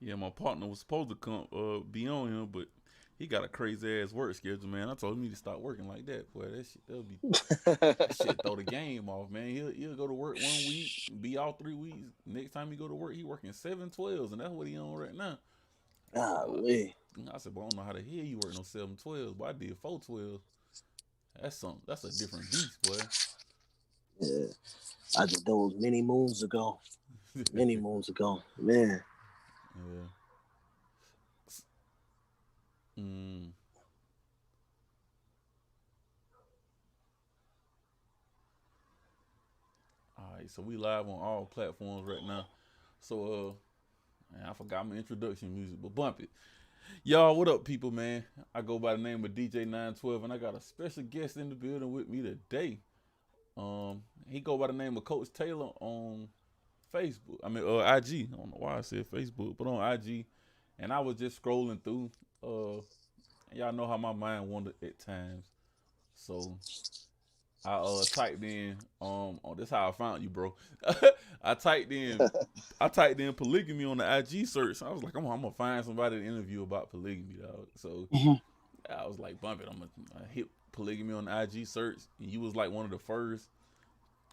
Yeah, my partner was supposed to come be on him, but he got a crazy ass work schedule, man. I told him he need to stop working like that. Boy, that shit throw the game off, man. He'll go to work 1 week, be out 3 weeks. Next time he go to work, he working 7/12s, and that's what he on right now. Uh, Golly. I said, but I don't know how the hell you work no 7/12s, but I did 4/12. That's something. That's a different beast, boy. Yeah, I did those many moons ago. Many moons ago, man. Yeah. Mm. All right, so we live on all platforms right now. So man, I forgot my introduction music, but bump it. Y'all, what up, people, man? I go by the name of DJ 912, and I got a special guest in the building with me today. He go by the name of Coach Taylor on Facebook. I mean, IG. I don't know why I said Facebook, but on IG. And I was just scrolling through. Y'all know how my mind wandered at times. So I typed in oh, this how I found you, bro. I typed in I typed in polygamy on the IG search. I was like, I'm gonna find somebody to interview about polygamy, dog. So Mhm. I was like, bump it. I'm gonna hit polygamy on the IG search, and you was like one of the first.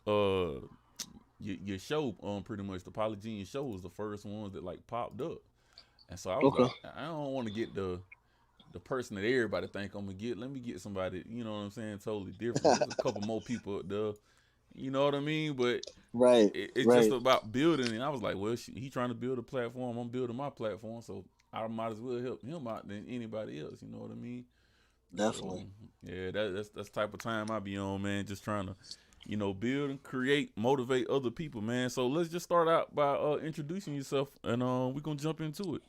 Uh, your show, pretty much the Polygenius show was the first ones that like popped up, and so I was Okay. like, I don't want to get the person that everybody think I'm gonna get. Let me get somebody, you know what I'm saying, totally different. There's a couple more people up there, you know what I mean, but Right. it's just Right. about building. And I was like, well, he trying to build a platform. I'm building my platform, so I might as well help him out than anybody else. You know what I mean? So Definitely. yeah, that's the type of time I be on, man. Just trying to, build and create, motivate other people, man. So let's just start out by introducing yourself, and we're gonna jump into it.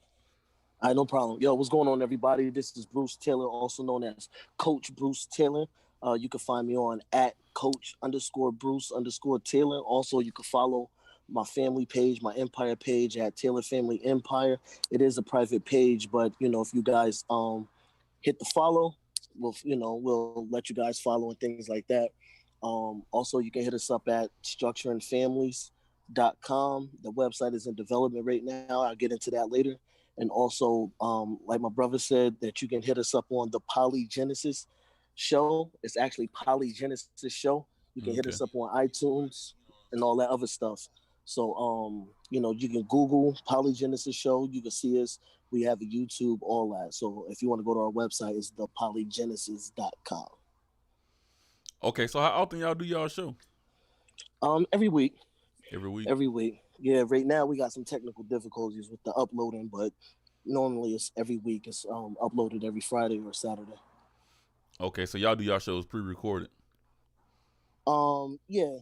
All right, no problem. Yo, what's going on, everybody? This is Bruce Taylor, also known as Coach Bruce Taylor. You can find me on at Coach_Bruce_Taylor. Also, you can follow my family page, my Empire page at Taylor Family Empire. It is a private page, but if you guys hit the follow, we'll let you guys follow and things like that. Also, you can hit us up at structuringfamilies.com. The website is in development right now. I'll get into that later. And also, like my brother said, that you can hit us up on the Polygenesis show. It's actually Polygenesis show. You can hit us Okay. up on iTunes and all that other stuff. So, you can Google Polygenesis show. You can see us. We have a YouTube, all that. So if you want to go to our website, it's thepolygenesis.com. Okay. So how often y'all do y'all show? Every week, Every week. every week. Yeah, right now we got some technical difficulties with the uploading, but normally it's every week. It's uploaded every Friday or Saturday. Okay. So y'all do y'all shows pre-recorded. Yeah,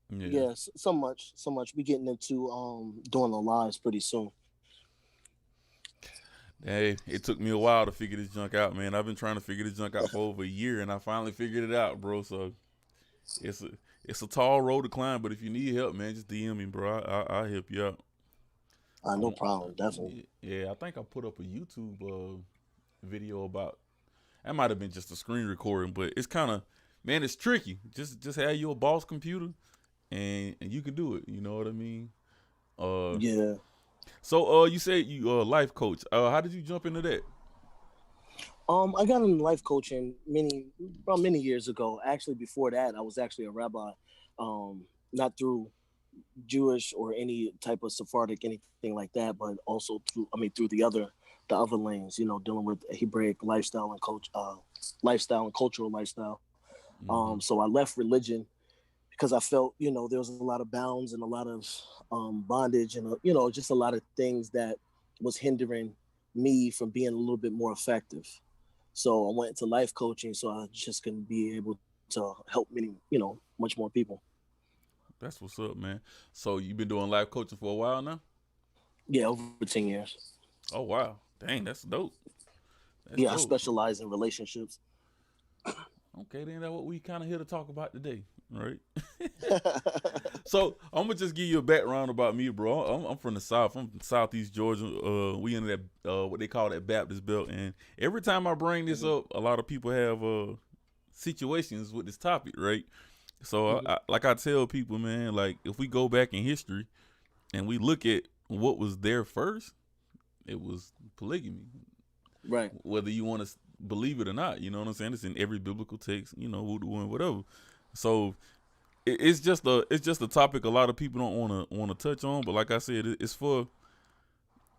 Yeah. yeah, so much, so much. We getting into doing the lives pretty soon. Hey, it took me a while to figure this junk out, man. I've been trying to figure this junk out for over a year, and I finally figured it out, bro. So it's a it's a tall road to climb, but if you need help, man, just DM me, bro. I'll help you out. I No want, problem, definitely. yeah, I think I put up a YouTube video about. That might have been just a screen recording, but it's kind of, man, it's tricky. Just have your boss computer, and you can do it. You know what I mean? Uh, Yeah. so you said you life coach. How did you jump into that? I got into life coaching many years ago. Actually, before that, I was actually a rabbi. Not through Jewish or any type of Sephardic anything like that, but also through the other lanes, dealing with Hebraic lifestyle and cultural lifestyle. Mm-hmm. So I left religion because I felt, there was a lot of bounds and a lot of bondage and, just a lot of things that was hindering me from being a little bit more effective. So I went into life coaching so I just can be able to help much more people. That's what's up, man. So you've been doing life coaching for a while now? Yeah, over 10 years. Oh wow, dang, that's dope. That's Yeah, I dope. specialize in relationships. Okay, then that's what we kind of here to talk about today, right? So I'm gonna just give you a background about me, bro. I'm from the South. I'm from Southeast Georgia. We in that what they call that Baptist belt, and every time I bring this Mhm, up, a lot of people have situations with this topic, right? So mhm, like I tell people, man, like if we go back in history and we look at what was there first, it was polygamy, Right. whether you want to believe it or not. You know what I'm saying? It's in every biblical text. You know, and whatever. So it's just a topic a lot of people don't want to touch on. But like I said, it's for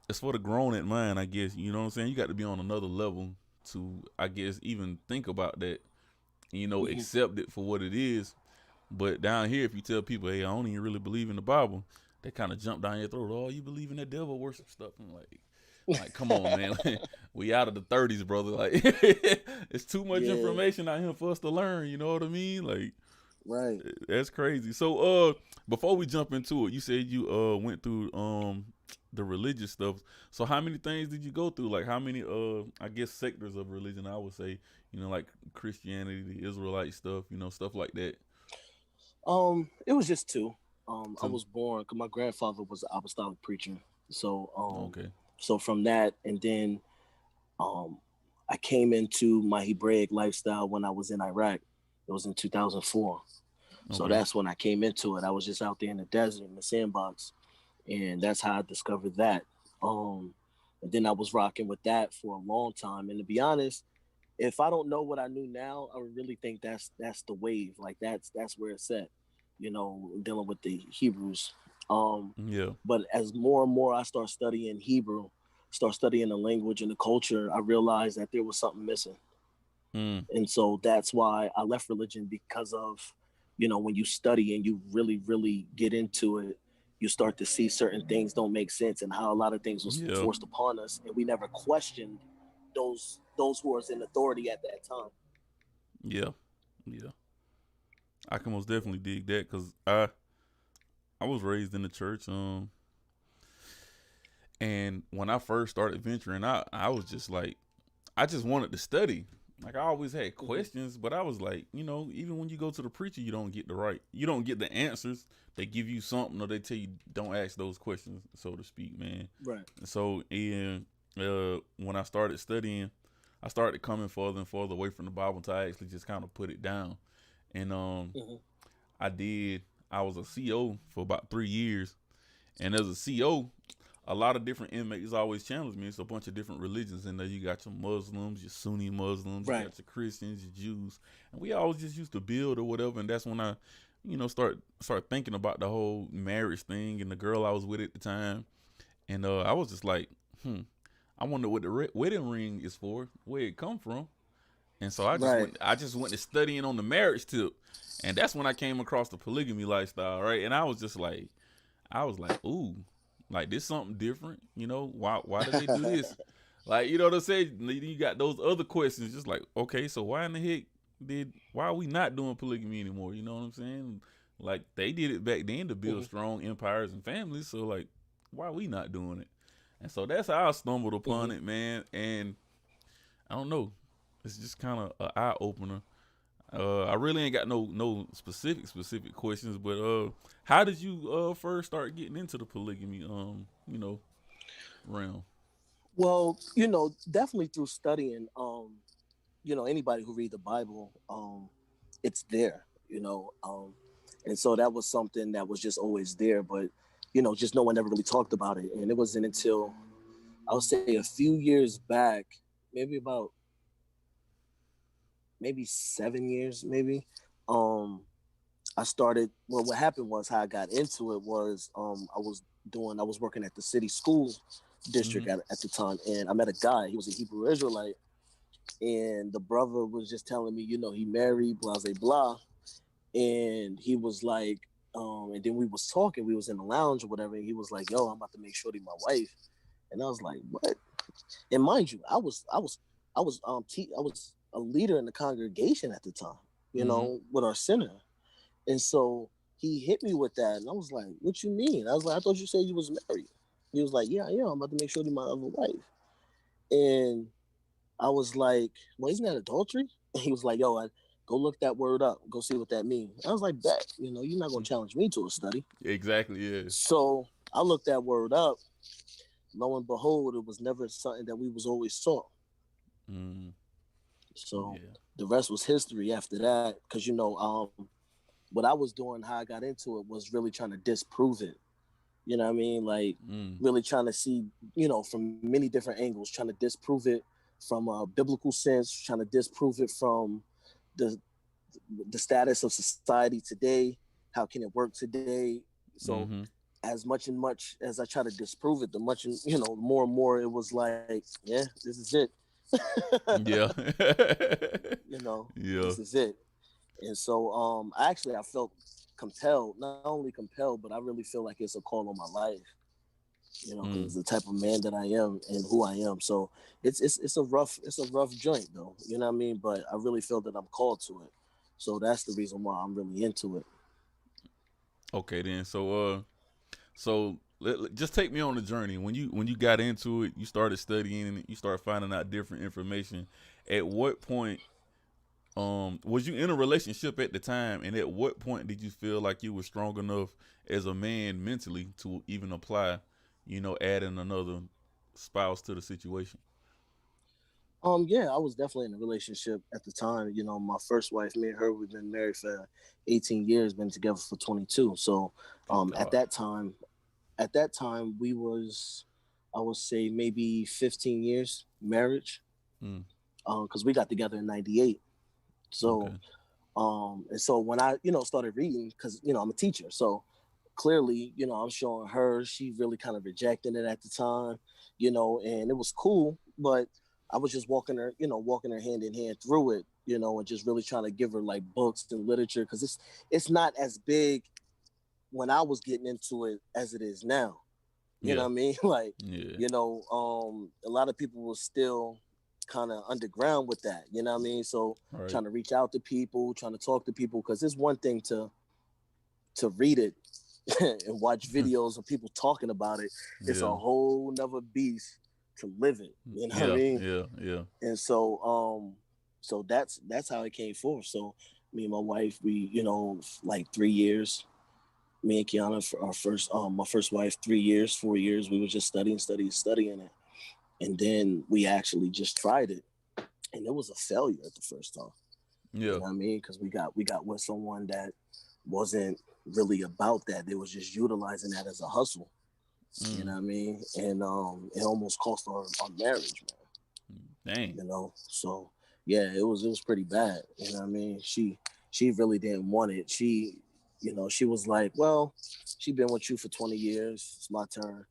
the grown at mind, I guess. You know what I'm saying? You got to be on another level to, I guess, even think about that. You know, accept it for what it is. But down here, if you tell people, hey, I don't even really believe in the Bible, they kind of jump down your throat. Oh, you believe in that devil worship stuff? I'm like, come on, man. We out of the 30s, brother. Like, it's too much information out here for us to learn. You know what I mean? Like, Right. that's crazy. So, before we jump into it, you said you went through the religious stuff. So, how many things did you go through? Like, how many I guess sectors of religion? I would say, you know, like Christianity, the Israelite stuff, you know, stuff like that. It was just two. I Two. was born because my grandfather was an apostolic preacher. So, Okay. so from that, and then, I came into my Hebraic lifestyle when I was in Iraq. It was in 2004. So Okay. that's when I came into it. I was just out there in the desert in the sandbox, and that's how I discovered that. And then I was rocking with that for a long time. And to be honest, if I don't know what I knew now, I really think that's the wave. Like that's where it's at. You know, dealing with the Hebrews. Yeah. But as more and more I start studying Hebrew, start studying the language and the culture, I realized that there was something missing. Mm. And so that's why I left religion, because of, you know, when you study and you really, really get into it, you start to see certain things don't make sense, and how a lot of things was Yeah. forced upon us, and we never questioned those who was in authority at that time. Yeah. Yeah. I can most definitely dig that because I was raised in the church. And when I first started venturing out, I was just like, I just wanted to study. Like I always had questions, but I was like, you know, even when you go to the preacher, you don't get you don't get the answers. They give you something, or they tell you don't ask those questions, so to speak, man. Right. So, and when I started studying, I started coming further and further away from the Bible until I actually just kind of put it down. And I did. I was a CO for about 3 years, and as a CO, a lot of different inmates always challenge me. It's a bunch of different religions in there. You got your Muslims, your Sunni Muslims, Right. you got your Christians, your Jews, and we always just used to build or whatever. And that's when I, you know, start thinking about the whole marriage thing and the girl I was with at the time. And I was just like, I wonder what the wedding ring is for, where it come from. And so Right. I just went to studying on the marriage tip, and that's when I came across the polygamy lifestyle, right? And I was like, ooh, like this something different, you know? Why do they do this? Like, you know what I'm saying? You got those other questions, just like, okay, so why in the heck why are we not doing polygamy anymore? You know what I'm saying? Like they did it back then to build strong empires and families, so like, why are we not doing it? And so that's how I stumbled upon it, man. And I don't know, it's just kind of an eye opener. I really ain't got no specific questions, but how did you first start getting into the polygamy you know, realm? Well, you know, definitely through studying. You know, anybody who read the Bible, it's there. You know, and so that was something that was just always there, but you know, just no one ever really talked about it. And it wasn't until, I would say, a few years back, maybe about maybe 7 years, maybe. Um, I started. Well, what happened was, how I got into it was, I was working at the city school district Mm-hmm. at the time, and I met a guy. He was a Hebrew Israelite, and the brother was just telling me, you know, he married, blah blah blah, and he was like, and then we was talking. We was in the lounge or whatever, and he was like, "Yo, I'm about to make Shorty my wife," and I was like, "What?" And mind you, I was a leader in the congregation at the time, you Mm-hmm. know, with our center. And so he hit me with that, and I was like, "What you mean?" I was like, "I thought you said you was married." He was like, "Yeah, yeah, I'm about to make sure you my other wife." And I was like, "Well, isn't that adultery?" And he was like, "Yo, go look that word up. Go see what that means." I was like, "Bet, you know, you're not gonna challenge me to a study." Exactly. Yeah. So I looked that word up. Lo and behold, it was never something that we was always taught. Mm-hmm. So Yeah. the rest was history after that, because what I was doing, how I got into it, was really trying to disprove it. You know what I mean? Like really trying to see, from many different angles, trying to disprove it from a biblical sense, trying to disprove it from the the status of society today. How can it work today? So as much as I try to disprove it, the much, more and more it was like, yeah, this is it. Yeah. Yeah. This is it. And so I felt compelled, not only compelled, but I really feel like it's a call on my life, because the type of man that I am and who I am. So it's a rough joint though, you know what I mean? But I really feel that I'm called to it. So that's the reason why I'm really into it. Okay then. Just take me on the journey. When you got into it, you started studying and you started finding out different information. At what point was you in a relationship at the time, and at what point did you feel like you were strong enough as a man mentally to even apply, adding another spouse to the situation? Yeah, I was definitely in a relationship at the time. My first wife, me and her, we've been married for 18 years, been together for 22. So Thank at God. that time we was, I would say, maybe 15 years marriage, because we got together in 98. So Okay. and so when I started reading, because I'm a teacher, so clearly I'm showing her, she really kind of rejecting it at the time, and it was cool, but I was just walking her hand in hand through it, and just really trying to give her like books and literature, because it's not as big when I was getting into it as it is now. You know Yeah. what I mean? Like, Yeah. a lot of people were still kind of underground with that. You know what I mean? So Right. trying to reach out to people, trying to talk to people, because it's one thing to read it and watch videos of people talking about it. It's a Yeah. whole nother beast to live it. You know what I Yeah. mean? Yeah. Yeah. And so that's how it came forth. So me and my wife, we, like 3 years. Me and Kiana, for our first, my first wife, 3 years, 4 years, we were just studying it. And then we actually just tried it, and it was a failure at the first time. You Yeah. know what I mean? Because we got with someone that wasn't really about that. They was just utilizing that as a hustle. You know what I mean? And it almost cost our marriage, man. Dang. So yeah, it was pretty bad. You know what I mean? She really didn't want it. She was like, well, she been with you for 20 years. It's my turn,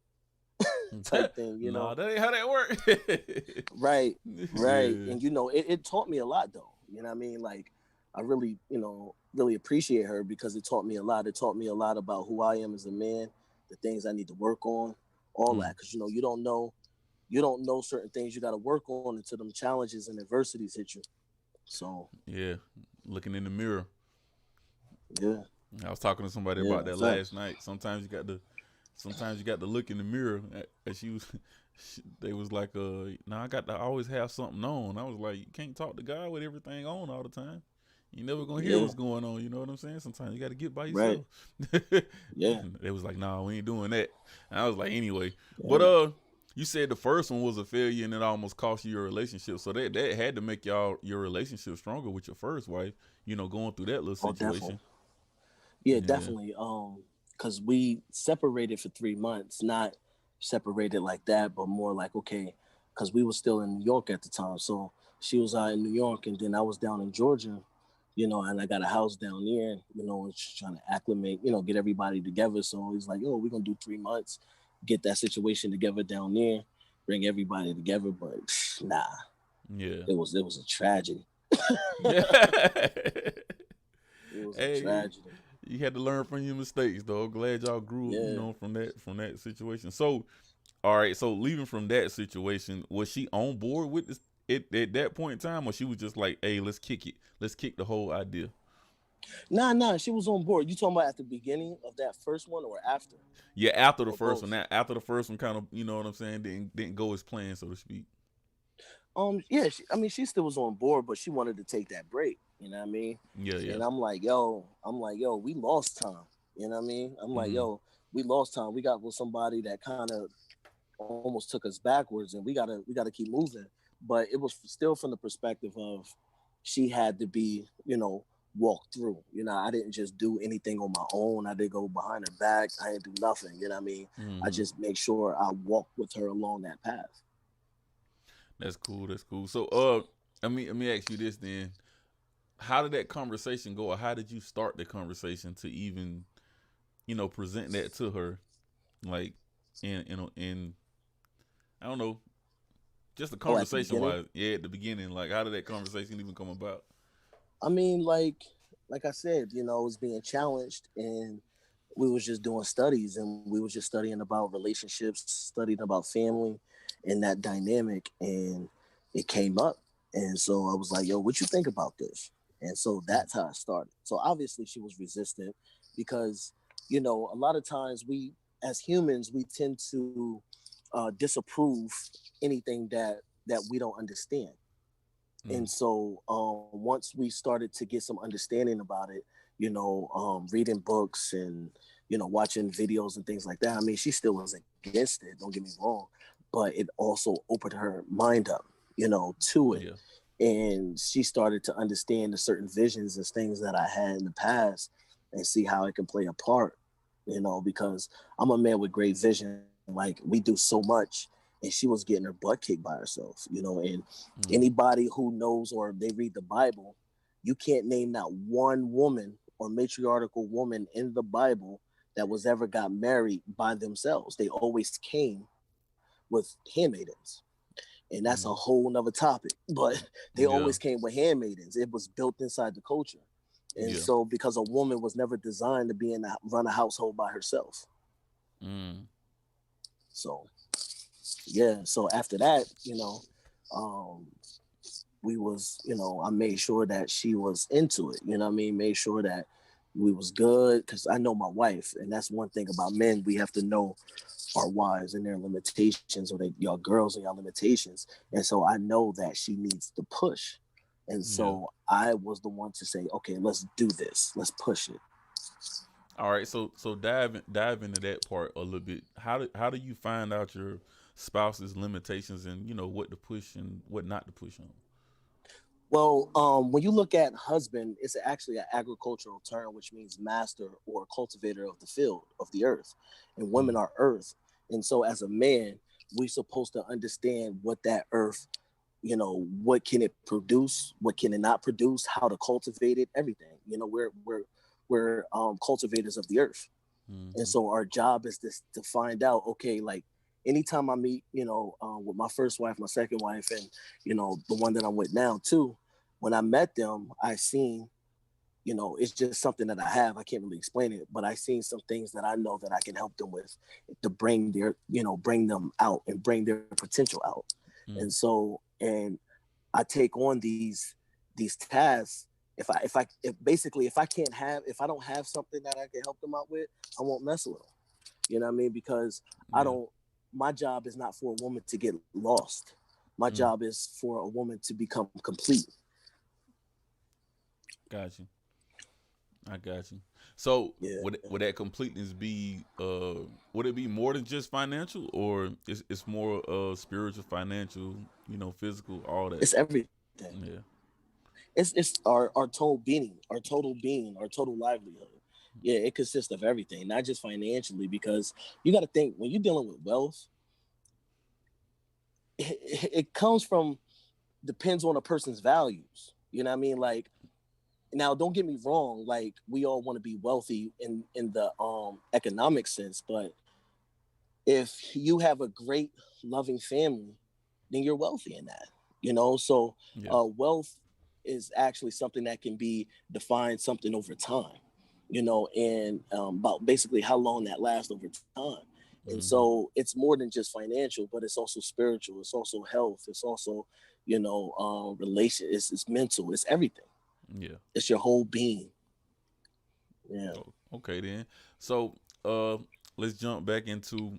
type thing. Nah, that ain't how that work. Right, right. Yeah. And it taught me a lot though. You know what I mean? Like, I really, really appreciate her, because it taught me a lot. It taught me a lot about who I am as a man, the things I need to work on, all that. Because you don't know certain things you got to work on until them challenges and adversities hit you. So Yeah. Looking in the mirror. yeah, I was talking to somebody yeah, about that last facts. night. Sometimes you got to look in the mirror. And they was like, now I got to always have something on. I was like, you can't talk to God with everything on all the time. You never gonna hear Yeah, what's going on. You know what I'm saying? Sometimes you got to get by right. yourself. Yeah, They was like, nah, we ain't doing that. And I was like, anyway. But yeah. you said the first one was a failure and it almost cost you your relationship. So that had to make your relationship stronger with your first wife. Going through that little Oh, definitely. situation. Yeah, Yeah. definitely. Because we separated for 3 months, not separated like that, but more like, okay, because we were still in New York at the time. So she was out in New York, and then I was down in Georgia, and I got a house down there, and just trying to acclimate, get everybody together. So he's like, oh, we're gonna do 3 months, get that situation together down there, bring everybody together. But nah, Yeah. it was a tragedy. Yeah. It was a Hey, tragedy. you had to learn from your mistakes, though. Glad y'all grew, Yeah. from that situation. So, all right. So, leaving from that situation, was she on board with this at that point in time, or she was just like, "Hey, let's kick it. Let's kick the whole idea." Nah, she was on board. You talking about at the beginning of that first one or after? Yeah, after the Or first one. both? Now, after the first one, kind of, you know what I'm saying, didn't go as planned, so to speak. Yeah, she still was on board, but she wanted to take that break. You know what I mean? Yeah, yeah. And I'm like, yo, we lost time. You know what I mean? I'm like, Mm, yo, we lost time. We got with somebody that kind of almost took us backwards, and we gotta keep moving. But it was still from the perspective of she had to be, walk through. You know, I didn't just do anything on my own. I didn't go behind her back. I didn't do nothing. You know what I mean? I Mm-hmm. just make sure I walk with her along that path. That's cool. That's cool. So, let me ask you this then: how did that conversation go, or how did you start the conversation to even, present that to her, like, in I don't know, just the Oh, at the conversation beginning? wise, yeah, at the beginning, like, how did that conversation even come about? I mean, like I said, you know, it was being challenged, and we was just doing studies, and we was just studying about relationships, studying about family and that dynamic, and it came up. And so I was like, yo, what you think about this? And so that's how it started. So obviously she was resistant because, you know, a lot of times we as humans we tend to disapprove anything that we don't understand. Mm, And so once we started to get some understanding about it, you know, reading books and, you know, watching videos and things like that, I mean, she still was against it, don't get me wrong, but it also opened her mind up, you know, to it. yeah. And she started to understand the certain visions and things that I had in the past and see how it can play a part, you know, because I'm a man with great vision. Like, we do so much, and she was getting her butt kicked by herself, you know. And Mm, anybody who knows or they read the Bible, you can't name not one woman or matriarchal woman in the Bible that was ever got married by themselves. They always came with handmaidens. And that's a mm, whole nother topic. But they always yeah. came with handmaidens. It was built inside the culture. And Yeah. so because a woman was never designed to be in run a household by herself. Mm, So yeah, so after that, you know, um, we was, you know, I made sure that she was into it. You know what I mean? Made sure that we was good because I know my wife, and that's one thing about men. We have to know our wives and their limitations, or your girls and your limitations. And so I know that she needs to push. And yeah. so I was the one to say, okay, let's do this. Let's push it. All right. So dive into that part a little bit. How do you find out your spouse's limitations and what to push and what not to push on? Well, when you look at husband, it's actually an agricultural term, which means master or cultivator of the field of the earth, and women Mm, are earth. And so, as a man, we're supposed to understand what that earth, you know, what can it produce, what can it not produce, how to cultivate it, everything. You know, we're cultivators of the earth. And mm-hmm. so our job is this to find out, okay, like anytime I meet, you know, with my first wife, my second wife, and, you know, the one that I'm with now too, when I met them, I seen, you know, it's just something that I have. I can't really explain it, but I seen some things that I know that I can help them with to bring their, you know, bring them out and bring their potential out. Mm, And so, and I take on these tasks. If basically if I can't have if I don't have something that I can help them out with, I won't mess with them. You know what I mean? Because I yeah. don't. My job is not for a woman to get lost. My Mm, job is for a woman to become complete. got you. I got you. So Yeah, would that completeness be would it be more than just financial, or it's more spiritual, financial, physical, all that? it's everything. Yeah. It's our total being, our total livelihood. Yeah, it consists of everything, not just financially. Because you got to think when you're dealing with wealth, it comes from depends on a person's values. You know what I mean? Like, now don't get me wrong, like we all want to be wealthy in the economic sense, but if you have a great loving family, then you're wealthy in that, you know. So Yeah. wealth is actually something that can be defined something over time, you know, and about basically how long that lasts over time. And Mm-hmm. so it's more than just financial, but it's also spiritual, it's also health, it's also, you know, relation, it's mental, it's everything, Yeah. it's your whole being. Yeah. Oh, okay then. So let's jump back into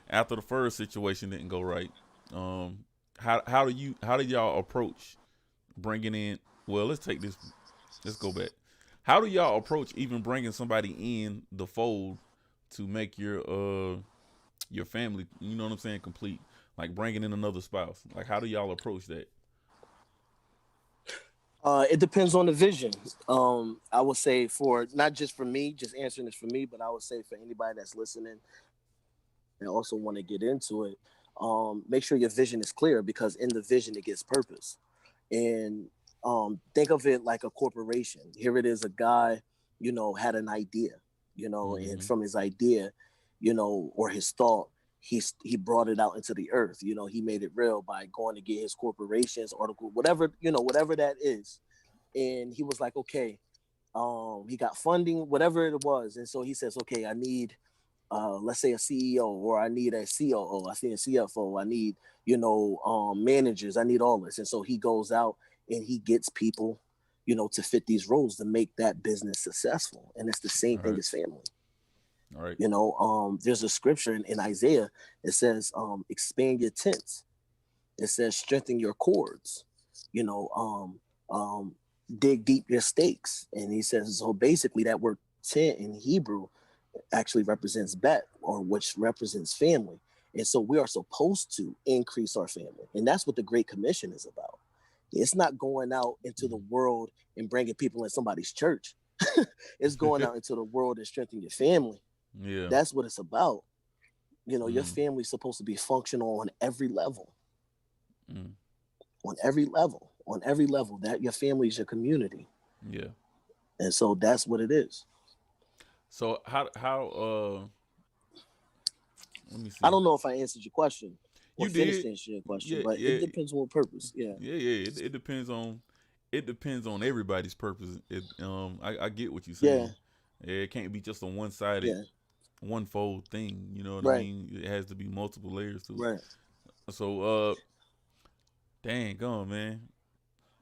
after the first situation didn't go right. Um, how did y'all approach bringing in? Well, let's take this. Let's go back. How do y'all approach even bringing somebody in the fold to make your family? You know what I'm saying? Complete. Like bringing in another spouse. Like how do y'all approach that? It depends on the vision. I would say for not just for me, just answering this for me, but I would say for anybody that's listening and also want to get into it, make sure your vision is clear, because in the vision it gets purpose. And think of it like a corporation. Here it is, a guy, had an idea, and from his idea, or his thought, he brought it out into the earth. He made it real by going to get his corporation's article, whatever, whatever that is. And he was like, okay, he got funding, whatever it was. And so he says, okay, I need, let's say a CEO, or I need a COO, I see a CFO, I need, managers, I need all this. And so he goes out and he gets people, to fit these roles to make that business successful. And it's the same thing as family. All right. There's a scripture in Isaiah. It says, expand your tents. It says, strengthen your cords, dig deep your stakes. And he says, so basically that word tent in Hebrew actually represents bet, or which represents family. And so we are supposed to increase our family. And that's what the Great Commission is about. It's not going out into the world and bringing people in somebody's church. It's going out into the world and strengthening your family. Yeah. That's what it's about. Your family's supposed to be functional on every level. On every level, that your family is your community. Yeah. And so that's what it is. So how let me see. I don't know if I answered your question. You did answer your question, but it depends on what purpose. Yeah. It depends on everybody's purpose. I get what you're saying. Yeah. It can't be just a one-sided, one-fold thing. You know what I mean? It has to be multiple layers to it. Right. So dang on, man.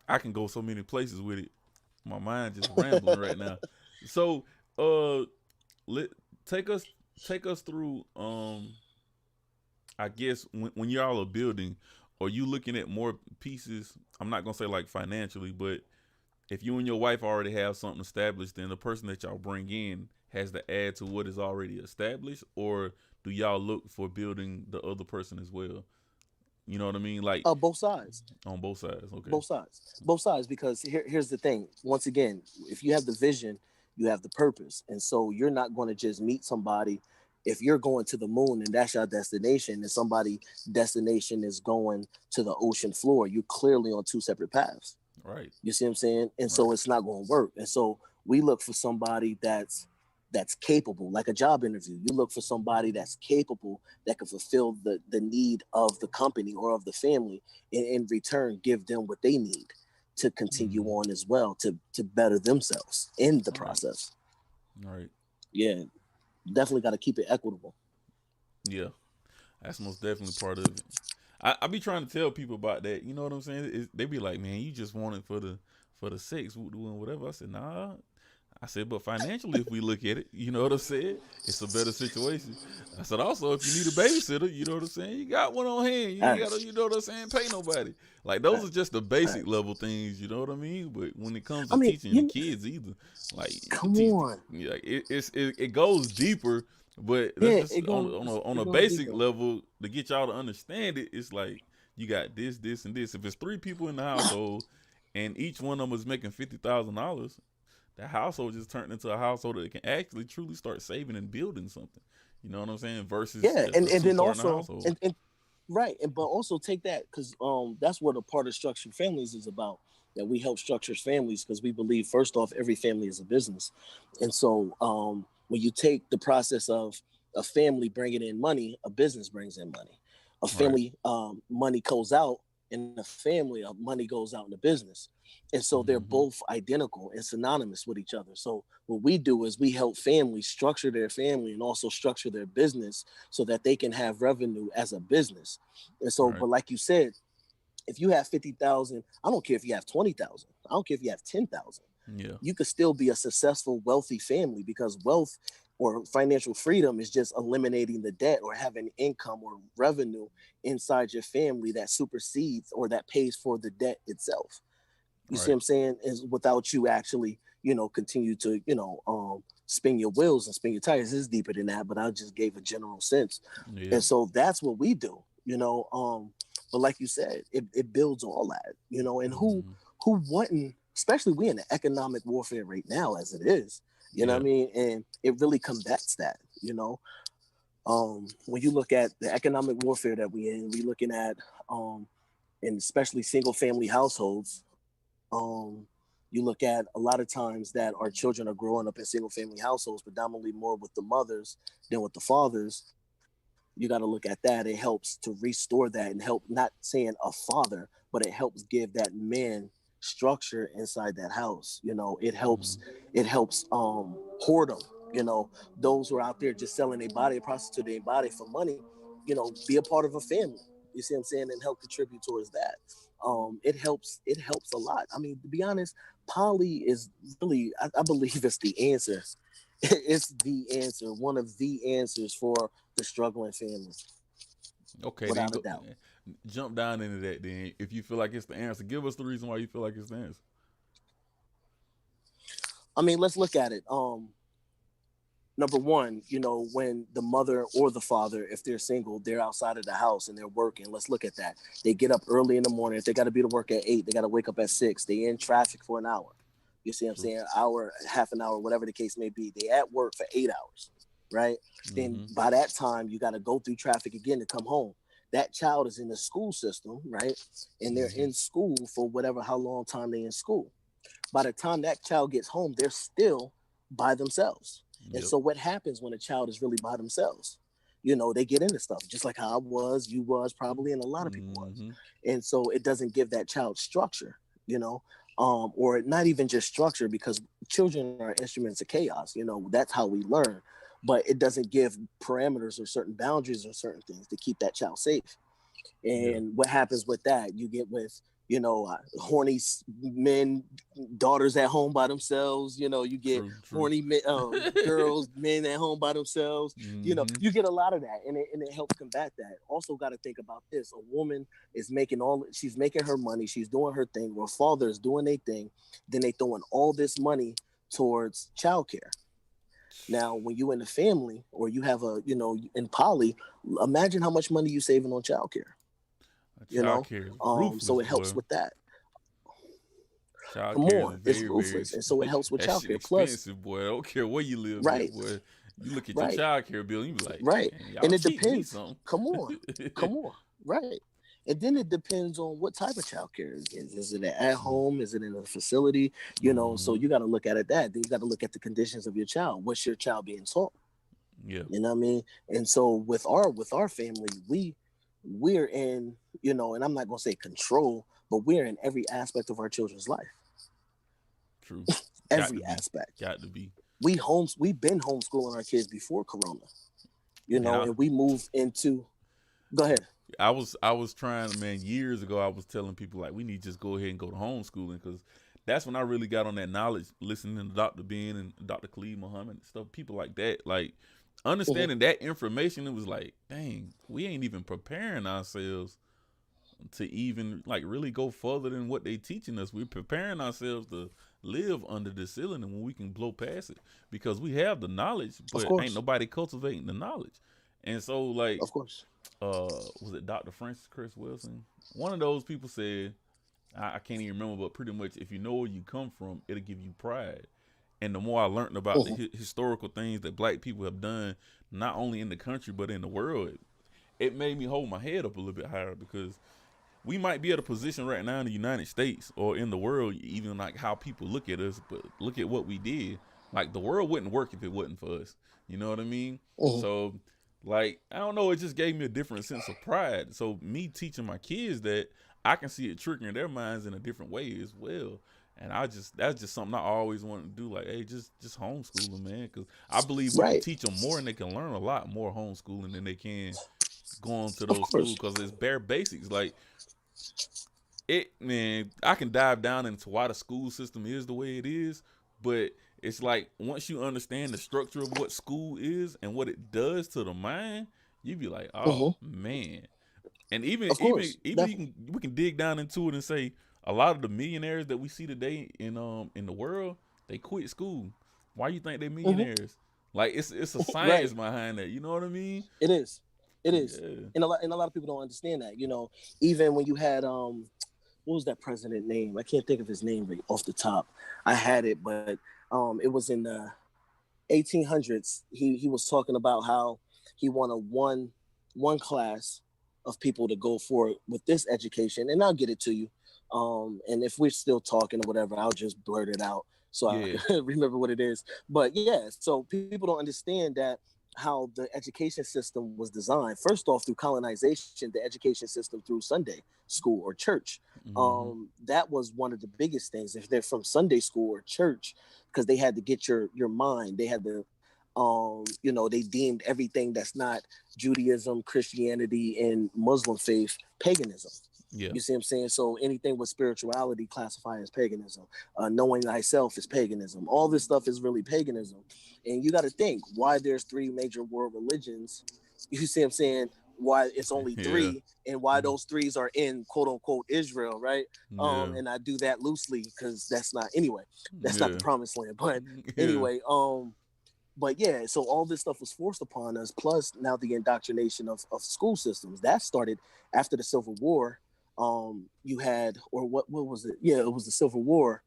I can go so many places with it. My mind just rambling right now. So take us through I guess when y'all are building, are you looking at more pieces? I'm not gonna say like financially, but if you and your wife already have something established, then the person that y'all bring in has to add to what is already established, or do y'all look for building the other person as well? You know what I mean? Like both sides. On both sides, okay. Both sides, because here's the thing. Once again, if you have the vision, you have the purpose, and so you're not going to just meet somebody. If you're going to the moon and that's your destination, and somebody's destination is going to the ocean floor, you're clearly on two separate paths. Right. You see what I'm saying? And so it's not going to work. And so we look for somebody that's capable, like a job interview. You look for somebody that's capable, that can fulfill the need of the company or of the family, and in return give them what they need to continue on as well, to better themselves in the process. All right. Yeah. Definitely got to keep it equitable. Yeah, that's most definitely part of it. I be trying to tell people about that. You know what I'm saying? They be like, man, you just want it for the sex, doing whatever. I said, nah. I said, but financially, if we look at it, you know what I'm saying? It's a better situation. I said, also, if you need a babysitter, you know what I'm saying? You got one on hand. You ain't got to, you know what I'm saying, pay nobody. Like, those are just the basic level things, you know what I mean? But when it comes to teaching your kids either, like, come on. Like, it goes deeper, but just on a basic level, to get y'all to understand it, it's like, you got this, this, and this. If it's 3 people in the household, and each one of them is making $50,000, the household just turned into a household that can actually truly start saving and building something. You know what I'm saying? Versus and then also but also take that, because that's what a part of structured families is about. That we help structure families, because we believe, first off, every family is a business. And so when you take the process of a family bringing in money, a business brings in money. A family money goes out, in the family, money goes out in the business. And so they're both identical and synonymous with each other. So what we do is we help families structure their family and also structure their business so that they can have revenue as a business. And so, but like you said, if you have 50,000, I don't care if you have 20,000. I don't care if you have 10,000. Yeah. You could still be a successful, wealthy family, because wealth or financial freedom is just eliminating the debt or having income or revenue inside your family that supersedes or that pays for the debt itself. You see what I'm saying? Is without you actually, continue to, spin your wheels and spin your tires. This is deeper than that, but I just gave a general sense. Yeah. And so that's what we do, but like you said, it builds all that, and who wouldn't especially we in the economic warfare right now as it is. You know Yeah. what I mean? And it really combats that, when you look at the economic warfare that we looking at, and especially single family households, you look at a lot of times that our children are growing up in single family households, predominantly more with the mothers than with the fathers. You got to look at that. It helps to restore that and help, not saying a father, but it helps give that man structure inside that house. It helps whoredom, those who are out there just selling their body, prostitute their body for money, be a part of a family. You see what I'm saying? And help contribute towards that. It helps a lot. I mean, to be honest, poly is really, I believe it's the answer. It's the answer, one of the answers for the struggling families, Okay, then without a go doubt. jump down into that. Then, if you feel like it's the answer, give us the reason why you feel like it's the answer. I mean, let's look at it. Number one, when the mother or the father, if they're single, they're outside of the house and they're working. Let's look at that. They get up early in the morning. If they got to be to work at 8, they got to wake up at 6. They in traffic for an hour. You see what I'm True. saying? Hour, half an hour, whatever the case may be. They at work for 8 hours, right? Then Mm-hmm. by that time, you got to go through traffic again to come home. That child is in the school system, right? And they're Mm-hmm. in school for whatever, how long time they in school. By the time that child gets home, they're still by themselves. And Yep. so what happens when a child is really by themselves? They get into stuff just like how I was, you was probably, and a lot of people was. Mm-hmm. And so it doesn't give that child structure, or not even just structure, because children are instruments of chaos. That's how we learn. But it doesn't give parameters or certain boundaries or certain things to keep that child safe. Yeah. And what happens with that? You get with, horny men, daughters at home by themselves. You get True. True. horny men, girls, men at home by themselves. Mm-hmm. You get a lot of that, and it helps combat that. Also, got to think about this: a woman is she's making her money, she's doing her thing. Her father is doing their thing. Then they throwing all this money towards childcare. Now, when you in a family or you have in poly, imagine how much money you saving on childcare. you Child know care is so ruthless, it helps boy. with that. Child Come care is on, it's very, very ruthless, and so it helps with that shit childcare. Plus, expensive, boy. I don't care where you live at, right, boy. You look at your right, child care bill and you be like, right, man, y'all and it cheat me depends. some. Come on, right. And then it depends on what type of childcare it is. Is it at home? Is it in a facility? So Mm-hmm. you got to look at it that. Then you got to look at the conditions of your child. What's your child being taught? Yeah. You know what I mean? And so with our family, we're in, and I'm not gonna say control, but we're in every aspect of our children's life. True. Got to Every be. aspect. Got to be. We've been homeschooling our kids before Corona, Man, and we moved into. Go ahead. I was trying, man, years ago. I was telling people like we need to just go ahead and go to homeschooling because that's when I really got on that knowledge, listening to Dr. Ben and Dr. Khalid Muhammad and stuff, people like that, like Mhm. understanding that information. It was like, dang, we ain't even preparing ourselves to even like really go further than what they teaching us. We're preparing ourselves to live under the ceiling and when we can blow past it because we have the knowledge, Of but ain't course, nobody cultivating the knowledge. And so like of course. was it Dr. Francis Chris Wilson? One of those people said, I can't even remember, but pretty much if you know where you come from, it'll give you pride. And the more I learned about the Mhm. historical things that black people have done, not only in the country but in the world, it made me hold my head up a little bit higher because we might be at a position right now in the United States or in the world, even like how people look at us, but look at what we did. Like the world wouldn't work if it wasn't for us. You know what I mean? Mhm. So, like, I don't know, it just gave me a different sense of pride. So me teaching my kids that I can see it triggering their minds in a different way as well. And that's just something I always wanted to do. Like, hey, just homeschool them, man, because I believe we can Right. teach them more and they can learn a lot more homeschooling than they can going to Of those schools course. because it's bare basics. Like it, man, I can dive down into why the school system is the way it is, but it's like once you understand the structure of what school is and what it does to the mind, you be like, oh Hmm. man. And even Of even course. even you Definitely. can we can dig down into it and say a lot of the millionaires that we see today in the world, they quit school. Why you think they Hmm. millionaires? Like it's a Right. science behind that. You know what I mean? It is. It is. Yeah. And a lot of people don't understand that. Even when you had what was that president name? I can't think of his name right off the top. I had it, but it was in the 1800s. He was talking about how he wanted one class of people to go for it with this education, and I'll get it to you. And if we're still talking or whatever, I'll just blurt it out so I Yeah. can remember what it is. But yeah, so people don't understand that how the education system was designed. First off, through colonization, the education system through Sunday school or church. Mm-hmm. That was one of the biggest things. If they're from Sunday school or church, because they had to get your mind. They had to, they deemed everything that's not Judaism, Christianity, and Muslim faith paganism. Yeah. You see what I'm saying? So anything with spirituality classified as paganism. Knowing thyself is paganism. All this stuff is really paganism. And you got to think why there's three major world religions. You see what I'm saying? Why it's only Yeah. three, and why those threes are in quote unquote Israel, right? Yeah. And I do that loosely because that's not anyway. That's not the Yeah. promised land. But Yeah. anyway, but yeah, so all this stuff was forced upon us. Plus, now the indoctrination of school systems that started after the Civil War. You had, or what was it? Yeah, it was the Civil War,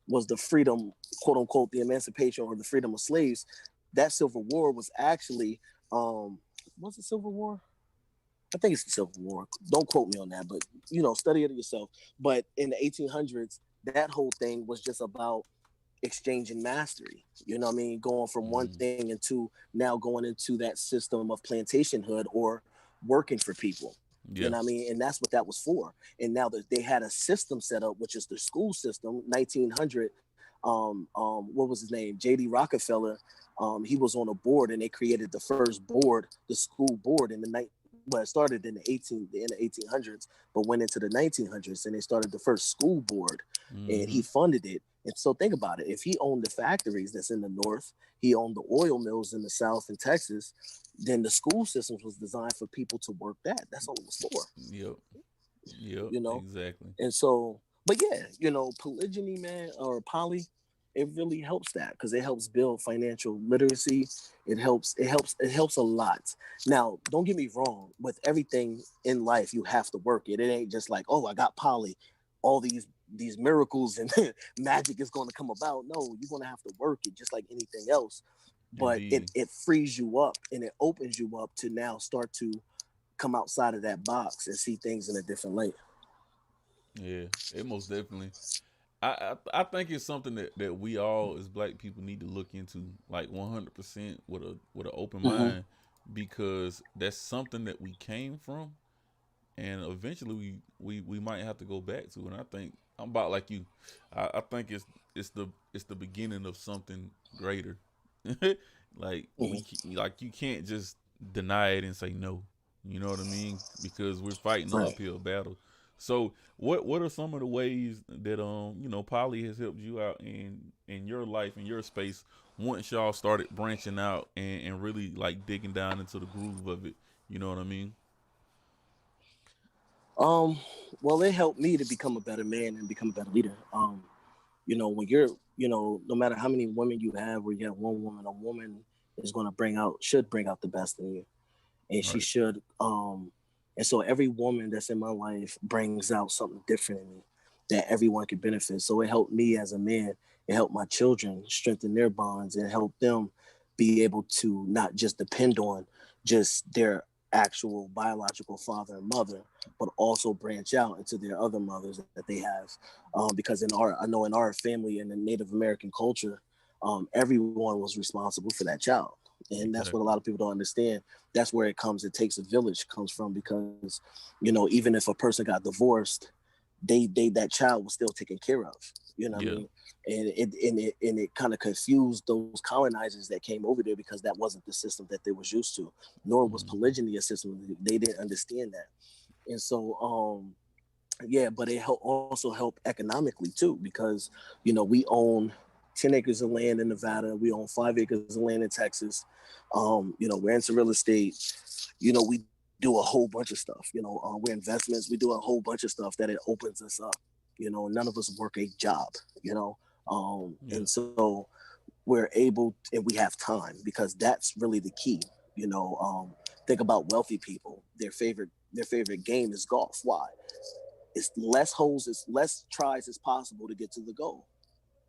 was the freedom, quote unquote, the emancipation or the freedom of slaves. That Civil War was actually, was it Civil War? I think it's the Civil War. Don't quote me on that, but study it yourself. But in the 1800s, that whole thing was just about exchanging mastery. You know what I mean? Going from one Mm. thing into now going into that system of plantationhood or working for people. You Yeah. know what I mean? And that's what that was for. And now that they had a system set up, which is the school system, 1900. What was his name? J.D. Rockefeller. He was on a board, and they created the first board, the school board, in the night. Well, it started in the 1800s, but went into the 1900s, and they started the first school board, and Mm-hmm. he funded it. And so think about it: if he owned the factories that's in the north, he owned the oil mills in the south and Texas, then the school systems was designed for people to work that. That's all it was for, Yep. Yep. you know. Exactly. And so, but yeah, polygyny, man, or poly, it really helps that because it helps build financial literacy. It helps a lot. Now, don't get me wrong. With everything in life, you have to work it. It ain't just like, oh, I got poly, all these miracles and magic is going to come about. No, you're going to have to work it just like anything else. But Indeed. it frees you up and it opens you up to now start to come outside of that box and see things in a different light. Yeah. It most definitely. I think it's something that we all as black people need to look into like 100% with an open Mm-hmm. mind because that's something that we came from and eventually we might have to go back to. And I think I'm about like you. I think it's the beginning of something greater. Like Mm-hmm. like you can't just deny it and say no. You know what I mean? Because we're fighting an Right. uphill battle. So what are some of the ways that Poly has helped you out in your life in your space once y'all started branching out and really like digging down into the groove of it? You know what I mean? Um, well, it helped me to become a better man and become a better leader. When you're, no matter how many women you have, where you have one woman, a woman is going to should bring out the best in you, and she Right. should. And so every woman that's in my life brings out something different in me that everyone can benefit. So it helped me as a man. It helped my children strengthen their bonds and help them be able to not just depend on just their actual biological father and mother, but also branch out into their other mothers that they have. Because I know in our family and in Native American culture, everyone was responsible for that child. And that's what a Exactly. lot of people don't understand. That's where it comes. It takes a village comes from because, even if a person got divorced, they that child was still taken care of. You know what I Yeah. mean? And it kind of confused those colonizers that came over there because that wasn't the system that they was used to, nor was Hmm. polygyny a system. They didn't understand that. And so yeah, but it also helped economically too because we own 10 acres of land in Nevada, we own 5 acres of land in Texas. We're into real estate. We do a whole bunch of stuff. We're investments. We do a whole bunch of stuff that it opens us up. None of us work a job. You know, Yeah. and so we're able and we have time because that's really the key. Think about wealthy people. Their favorite game is golf. Why? it's less holes, it's less tries as possible to get to the goal.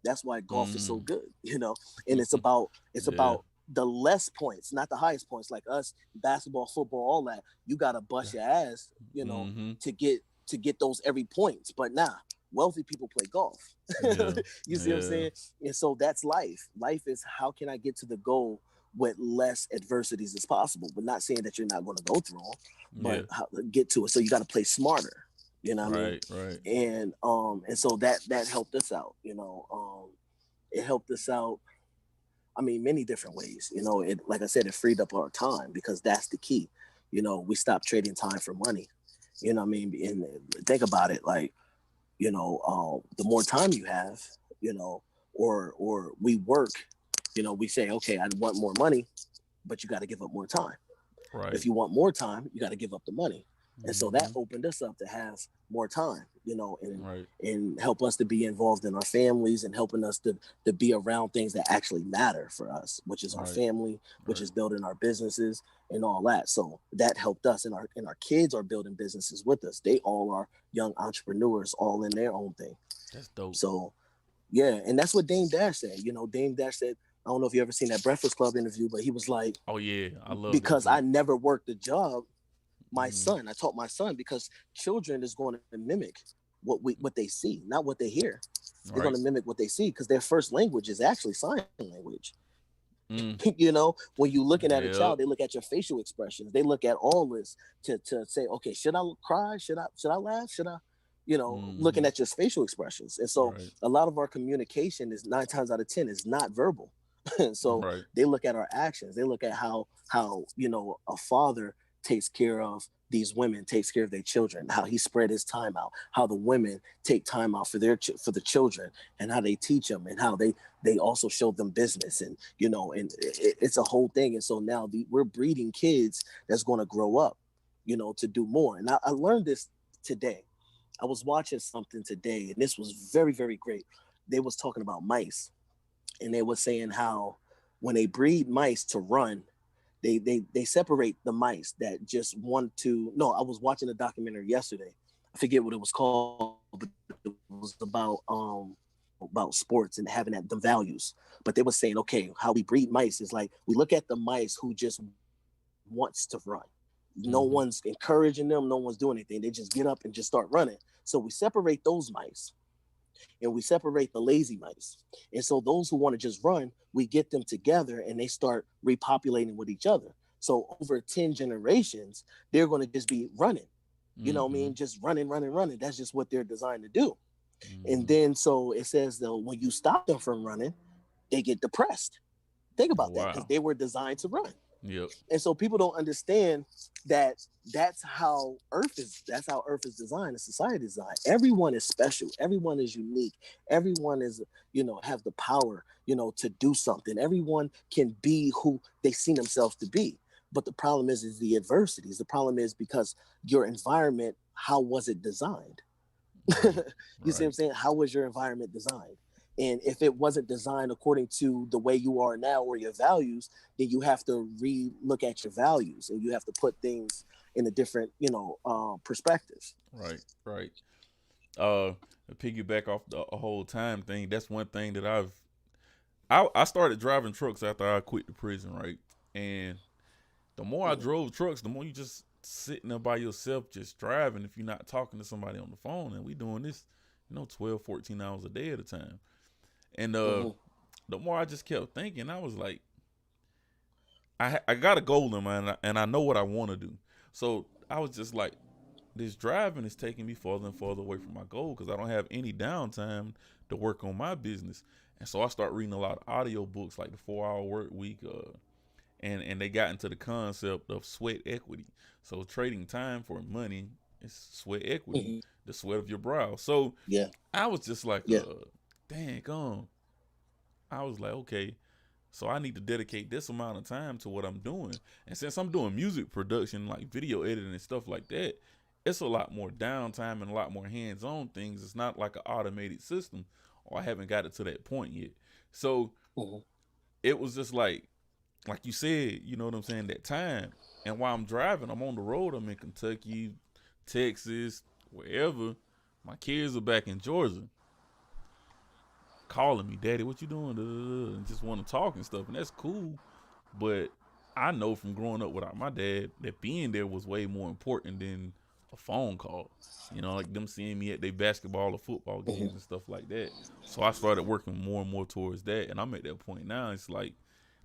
That's why golf is so good, and it's about Yeah. the less points, not the highest points. Like us, basketball, football, all that, you gotta bust your ass, to get those every points. But nah, wealthy people play golf. Yeah. You see what I'm saying? And so that's life. Life is, how can I get to the goal with less adversities as possible? But not saying that you're not going to go through them, but how to get to it. So you got to play smarter. You know what I mean? Right. And so that helped us out. It helped us out. I mean, many different ways. It, like I said, it freed up our time, because that's the key. We stopped trading time for money. You know what I mean? And think about it, like, the more time you have, or we work, we say, okay, I want more money, but you got to give up more time. Right. If you want more time, you got to give up the money. And so that opened us up to have more time, and help us to be involved in our families, and helping us to be around things that actually matter for us, which is our family, which is building our businesses and all that. So that helped us, and our kids are building businesses with us. They all are young entrepreneurs, all in their own thing. That's dope. So yeah, and that's what Dame Dash said. Dame Dash said, I don't know if you ever seen that Breakfast Club interview, but he was like, oh yeah, I love because that. I never worked a job. I taught my son, because children is going to mimic what they see, not what they hear. They're going to mimic what they see, because their first language is actually sign language. When you're looking at a child, they look at your facial expressions. They look at all this to say, okay, should I cry? Should I laugh? Should I, looking at your facial expressions. And so a lot of our communication is 9 times out of 10 is not verbal. So they look at our actions. They look at how a father takes care of these women, takes care of their children, how he spread his time out, how the women take time out for the children, and how they teach them, and how they also show them business, and and it's a whole thing. And so now we're breeding kids that's going to grow up, to do more. And I learned this today. I was watching something today, and this was very, very great. They was talking about mice, and they were saying how when they breed mice to run, they separate the mice that just want to. No, I was watching a documentary yesterday. I forget what it was called, but it was about sports and having the values. But they were saying, okay, how we breed mice is like, we look at the mice who just wants to run. No one's encouraging them. No one's doing anything. They just get up and just start running. So we separate those mice, and we separate the lazy mice. And so those who want to just run, we get them together, and they start repopulating with each other. So over 10 generations, they're going to just be running. You know what I mean? Just running. That's just what they're designed to do. And then so it says, though, when you stop them from running, they get depressed. Think about that, because they were designed to run. Yep. And so people don't understand that that's how Earth is designed, and society is designed. Everyone is special. Everyone is unique. Everyone is, have the power, to do something. Everyone can be who they see themselves to be. But the problem is the adversities. The problem is because your environment, how was it designed? You see what I'm saying? How was your environment designed? And if it wasn't designed according to the way you are now or your values, then you have to re-look at your values, and you have to put things in a different, perspectives. Right. To piggyback off the whole time thing, that's one thing that I started driving trucks after I quit the prison, right? And the more I drove trucks, the more you just sitting there by yourself, just driving, if you're not talking to somebody on the phone. And we doing this, 12, 14 hours a day at a time. And the more I just kept thinking, I was like, I got a goal in mind, and I know what I want to do. So I was just like, this driving is taking me further and further away from my goal, because I don't have any downtime to work on my business. And so I start reading a lot of audio books, like the 4-Hour Work Week, and they got into the concept of sweat equity. So trading time for money is sweat equity, the sweat of your brow. So I was just like, dang, I was like, okay, so I need to dedicate this amount of time to what I'm doing. And since I'm doing music production, like video editing and stuff like that, it's a lot more downtime and a lot more hands-on things. It's not like an automated system, or I haven't got it to that point yet. So it was just like you said, you know what I'm saying, that time. And while I'm driving, I'm on the road, I'm in Kentucky, Texas, wherever. My kids are back in Georgia, calling me, Daddy, what you doing? And just want to talk and stuff, and that's cool. But I know from growing up without my dad that being there was way more important than a phone call. You know, like them seeing me at their basketball or football games and stuff like that. So I started working more and more towards that, and I'm at that point now. It's like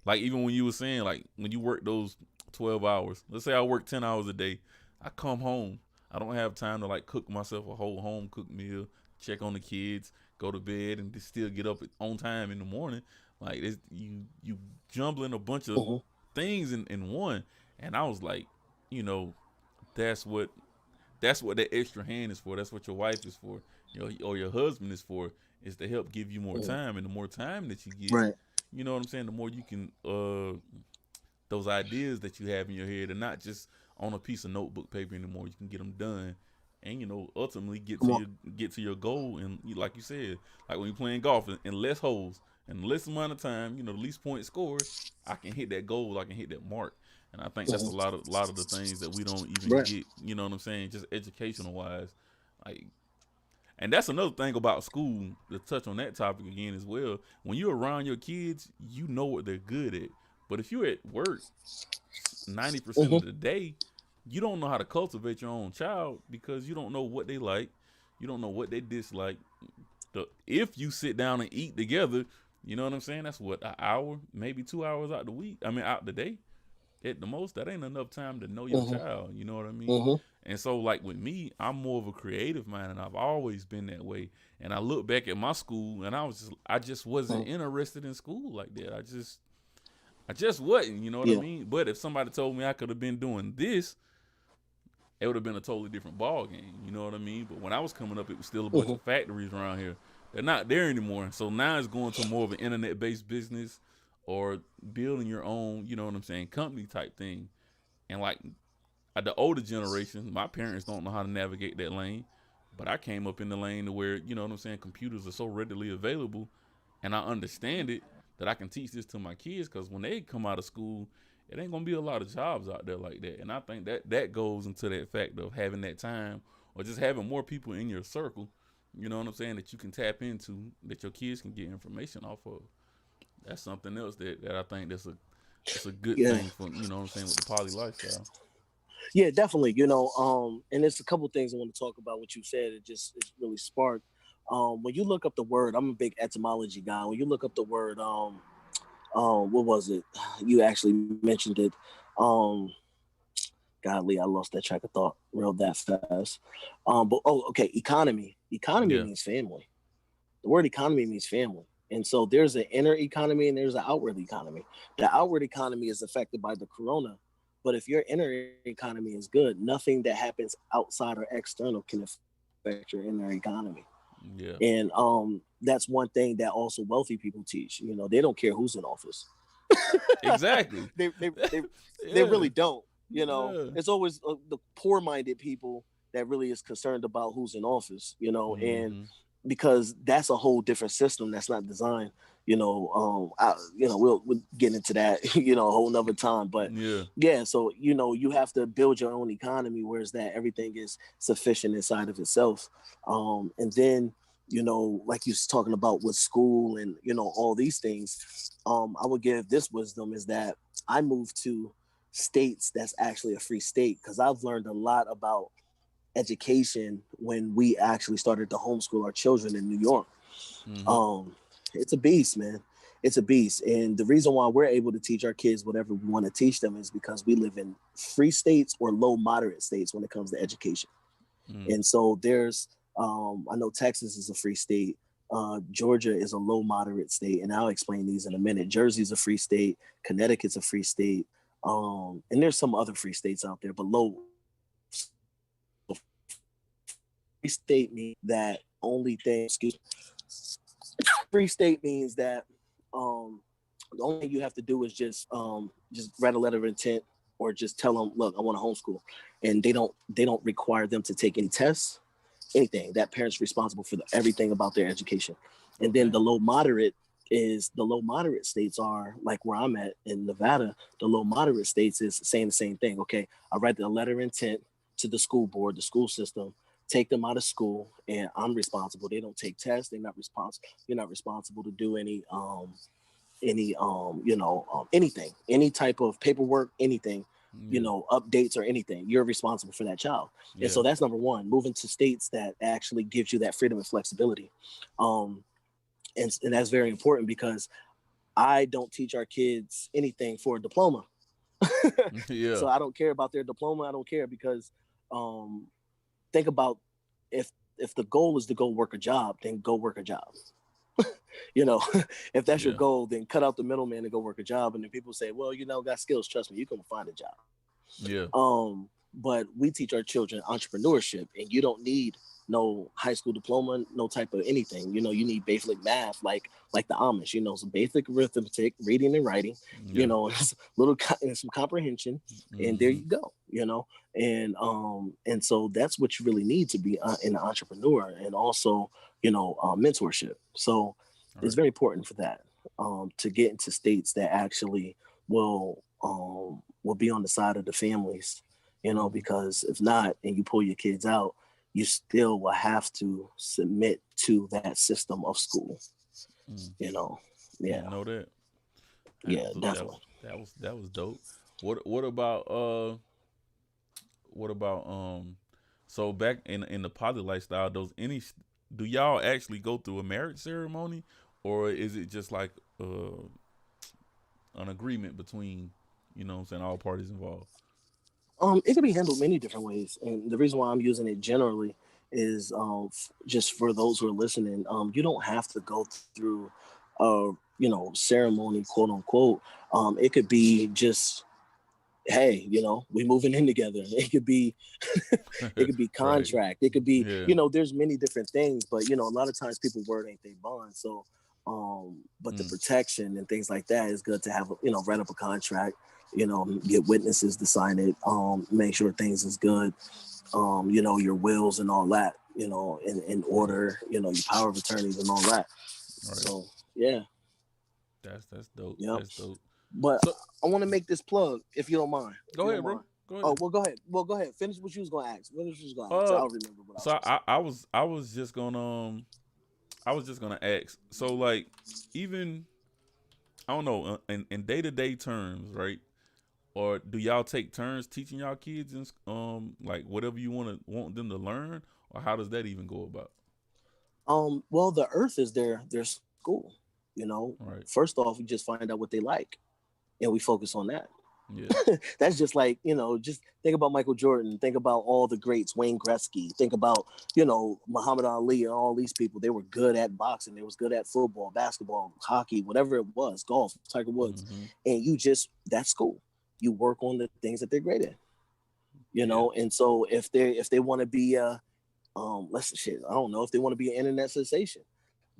even when you were saying, like when you work those 12 hours, let's say I work 10 hours a day, I come home. I don't have time to like cook myself a whole home cooked meal, check on the kids, go to bed, and just still get up on time in the morning. Like you jumbling a bunch of things in one. And I was like, you know, that's what that extra hand is for. That's what your wife is for, you know, or your husband is for, is to help give you more time. And the more time that you get, Right. you know what I'm saying, the more you can those ideas that you have in your head are not just on a piece of notebook paper anymore. You can get them done, and you know, ultimately get to your goal. And like you said, like when you're playing golf, in less holes and less amount of time, you know, the least points scored, I can hit that goal. I can hit that mark. And I think that's a lot of the things that we don't even Right. get. You know what I'm saying? Just educational wise, like. And that's another thing about school, to touch on that topic again as well. When you're around your kids, you know what they're good at. But if you're at work 90% of the day, you don't know how to cultivate your own child because you don't know what they like. You don't know what they dislike. If you sit down and eat together, you know what I'm saying? That's what, an hour, maybe 2 hours out the week. I mean, out the day. At the most, that ain't enough time to know your child. You know what I mean? And so, like with me, I'm more of a creative mind, and I've always been that way. And I look back at my school, and I just wasn't interested in school like that. I just wasn't. You know what I mean? But if somebody told me I could have been doing this, it would have been a totally different ball game. You know what I mean? But when I was coming up, it was still a bunch of factories around here. They're not there anymore. So now it's going to more of an internet-based business or building your own, you know what I'm saying, company type thing. And like the older generation, my parents don't know how to navigate that lane. But I came up in the lane to where, you know what I'm saying, computers are so readily available, and I understand it, that I can teach this to my kids, because when they come out of school, it ain't gonna be a lot of jobs out there like that. And I think that goes into that fact of having that time, or just having more people in your circle, you know what I'm saying, that you can tap into, that your kids can get information off of. That's something else that I think that's a good Yeah. thing for, you know what I'm saying, with the poly lifestyle. Yeah, definitely. You know, and there's a couple things I want to talk about. What you said, it really sparked. When you look up the word, I'm a big etymology guy. When you look up the word, what was it? You actually mentioned it. Godly, I lost that track of thought real that fast. But okay, economy. Economy Yeah. means family. The word economy means family. And so there's an inner economy and there's an outward economy. The outward economy is affected by the corona. But if your inner economy is good, nothing that happens outside or external can affect your inner economy. Yeah. And that's one thing that also wealthy people teach. You know, they don't care who's in office. Exactly. They really don't. You know, Yeah. it's always the poor-minded people that really is concerned about who's in office. You know, and because that's a whole different system that's not designed. You know, we'll get into that. You know, a whole nother time. But yeah, so you know, you have to build your own economy, whereas that everything is sufficient inside of itself. And then, you know, like you was talking about with school and, you know, all these things, I would give this wisdom is that I moved to states that's actually a free state, because I've learned a lot about education when we actually started to homeschool our children in New York. It's a beast, man. It's a beast. And the reason why we're able to teach our kids whatever we want to teach them is because we live in free states or low moderate states when it comes to education. And so there's I know Texas is a free state. Georgia is a low moderate state, and I'll explain these in a minute. Jersey's a free state. Connecticut's a free state. And there's some other free states out there, but low free state means that only thing, excuse me, free state means that the only thing you have to do is just write a letter of intent or just tell them, look, I want to homeschool. And they don't require them to take any tests, anything. That parent's responsible for everything about their education. And then the low moderate states are like where I'm at in Nevada. The low moderate states is saying the same thing. Okay, I write the letter of intent to the school board, the school system. take them out of school, and I'm responsible. They don't take tests. They're not responsible. You're not responsible to do anything, any type of paperwork, anything, updates or anything. You're responsible for that child. And so that's number one, moving to states that actually gives you that freedom and flexibility. And that's very important, because I don't teach our kids anything for a diploma. So I don't care about their diploma. I don't care, because think about, if the goal is to go work a job, then go work a job. If that's your goal, then cut out the middleman and go work a job. And then people say, well, got skills, trust me, you can find a job. But we teach our children entrepreneurship, and you don't need no high school diploma, no type of anything. You need basic math, like the Amish, some basic arithmetic, reading and writing, little and some comprehension, and there you go, and so that's what you really need to be an entrepreneur, and also mentorship. So it's very important for that, to get into states that actually will be on the side of the families, because if not, and you pull your kids out, you still will have to submit to that system of school. I know that. Definitely. That was dope. What about so back in the poly lifestyle, do y'all actually go through a marriage ceremony, or is it just like an agreement between all parties involved? It can be handled many different ways, and the reason why I'm using it generally is just for those who are listening. You don't have to go through ceremony, quote unquote. It could be just, hey, we moving in together. It could be contract. Right. It could be there's many different things, but a lot of times people word ain't they bond. So but the protection and things like that is good to have write up a contract, get witnesses to sign it, make sure things is good, your wills and all that, in order, your power of attorneys and all that. Right. So that's dope. Yep. That's dope. But I want to make this plug, if you don't mind. Go ahead, bro. Go ahead. Oh, well, go ahead. Finish what you was gonna ask. I'll remember what I was just gonna ask. So like, even I don't know, in day-to-day terms, right? Or do y'all take turns teaching y'all kids and like whatever you want them to learn, or how does that even go about? Well, the Earth is their school. Right. First off, we just find out what they like, and we focus on that. Yeah. That's just like, just think about Michael Jordan, think about all the greats, Wayne Gretzky, think about, Muhammad Ali and all these people. They were good at boxing, they was good at football, basketball, hockey, whatever it was, golf, Tiger Woods. And that's school. You work on the things that they're great at, and so if they want to be I don't know, if they want to be an internet sensation,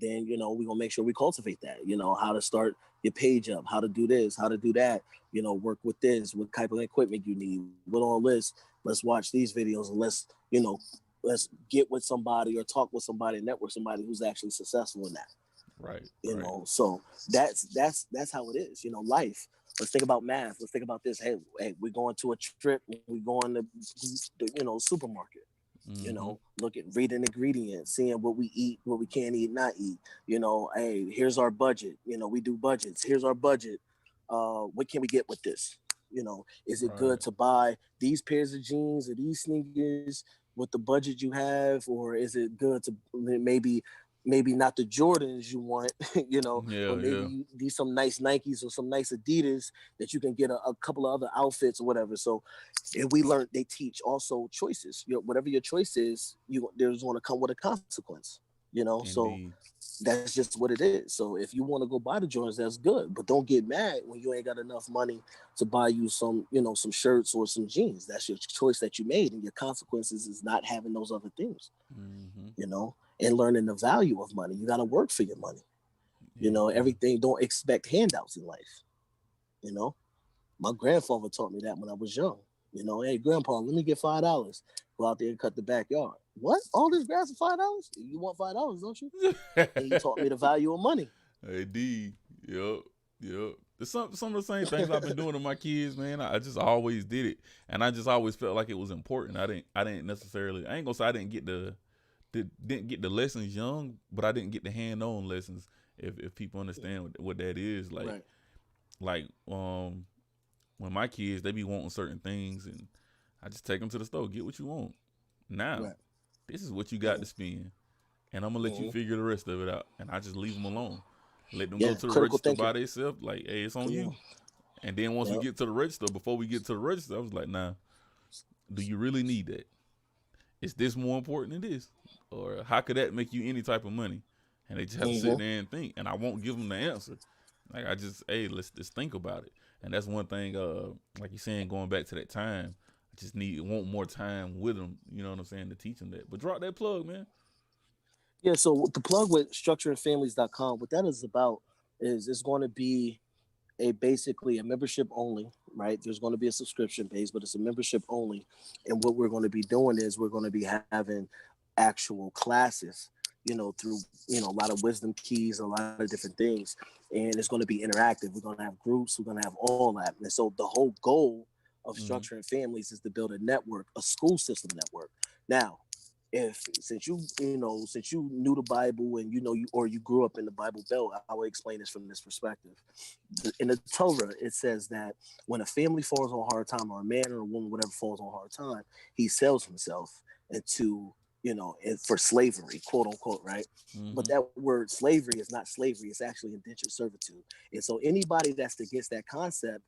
then we're gonna make sure we cultivate that, how to start your page up, how to do this, how to do that, work with this, what type of equipment you need, with all this, let's watch these videos, and let's get with somebody or talk with somebody, network somebody who's actually successful in that. Right. So that's how it is, life. Let's think about math. Let's think about this. Hey, we're going to a trip. We're going to the supermarket. Reading ingredients, seeing what we eat, what we can't eat, not eat. Hey, here's our budget. We do budgets. Here's our budget. What can we get with this? Is it good to buy these pairs of jeans or these sneakers with the budget you have, or is it good to maybe not the Jordans you want, but maybe you need some nice Nikes or some nice Adidas that you can get a couple of other outfits or whatever. So if they teach also choices. Whatever your choice is, there's going to come with a consequence, Indeed. So that's just what it is. So if you want to go buy the Jordans, that's good, but don't get mad when you ain't got enough money to buy you some, some shirts or some jeans. That's your choice that you made, and your consequences is not having those other things, and learning the value of money. You got to work for your money. Everything, don't expect handouts in life. My grandfather taught me that when I was young. Hey, grandpa, let me get $5. Go out there and cut the backyard. What? All this grass for $5? You want $5, don't you? And he taught me the value of money. Indeed. Yep. some of the same things I've been doing to my kids, man. I just always did it, and I just always felt like it was important. I didn't necessarily. I ain't gonna say I didn't get the lessons young, but I didn't get the hand-on lessons. If people understand what that is, like Right. like when my kids they be wanting certain things, and I just take them to the store, get what you want. Now, Right. this is what you got to spend, and I'm gonna let you Mm-hmm. figure the rest of it out, and I just leave them alone. Let them go Yeah. to the Critical register thinking. by themselves. Like, hey, it's on Come you. on. And then once we Yep. get to the register, before we get to the register, I was like, nah, do you really need that? Is this more important than this? Or how could that make you any type of money? And they just have to sit Mm-hmm. there and think. And I won't give them the answer. Like I just, hey, let's just think about it. And that's one thing, like you're saying, going back to that time, I just want more time with them, you know what I'm saying, to teach them that. But drop that plug, man. Yeah. So the plug with structuringfamilies.com, what that is about is it's going to be basically a membership only, right? There's going to be a subscription base, but it's a membership only. And what we're going to be doing is we're going to be having actual classes, through a lot of wisdom keys, a lot of different things, and it's going to be interactive. We're going to have groups, we're going to have all that. And so the whole goal of Mm-hmm. structuring families is to build a network, a school system network. Now, if since you knew the Bible and you grew up in the Bible Belt, I will explain this from this perspective. In the Torah, it says that when a family falls on a hard time, or a man or a woman, whatever, falls on a hard time, he sells himself into for slavery, quote unquote, right? But Mm-hmm. that word slavery is not slavery; it's actually indentured servitude. And so anybody that's against that concept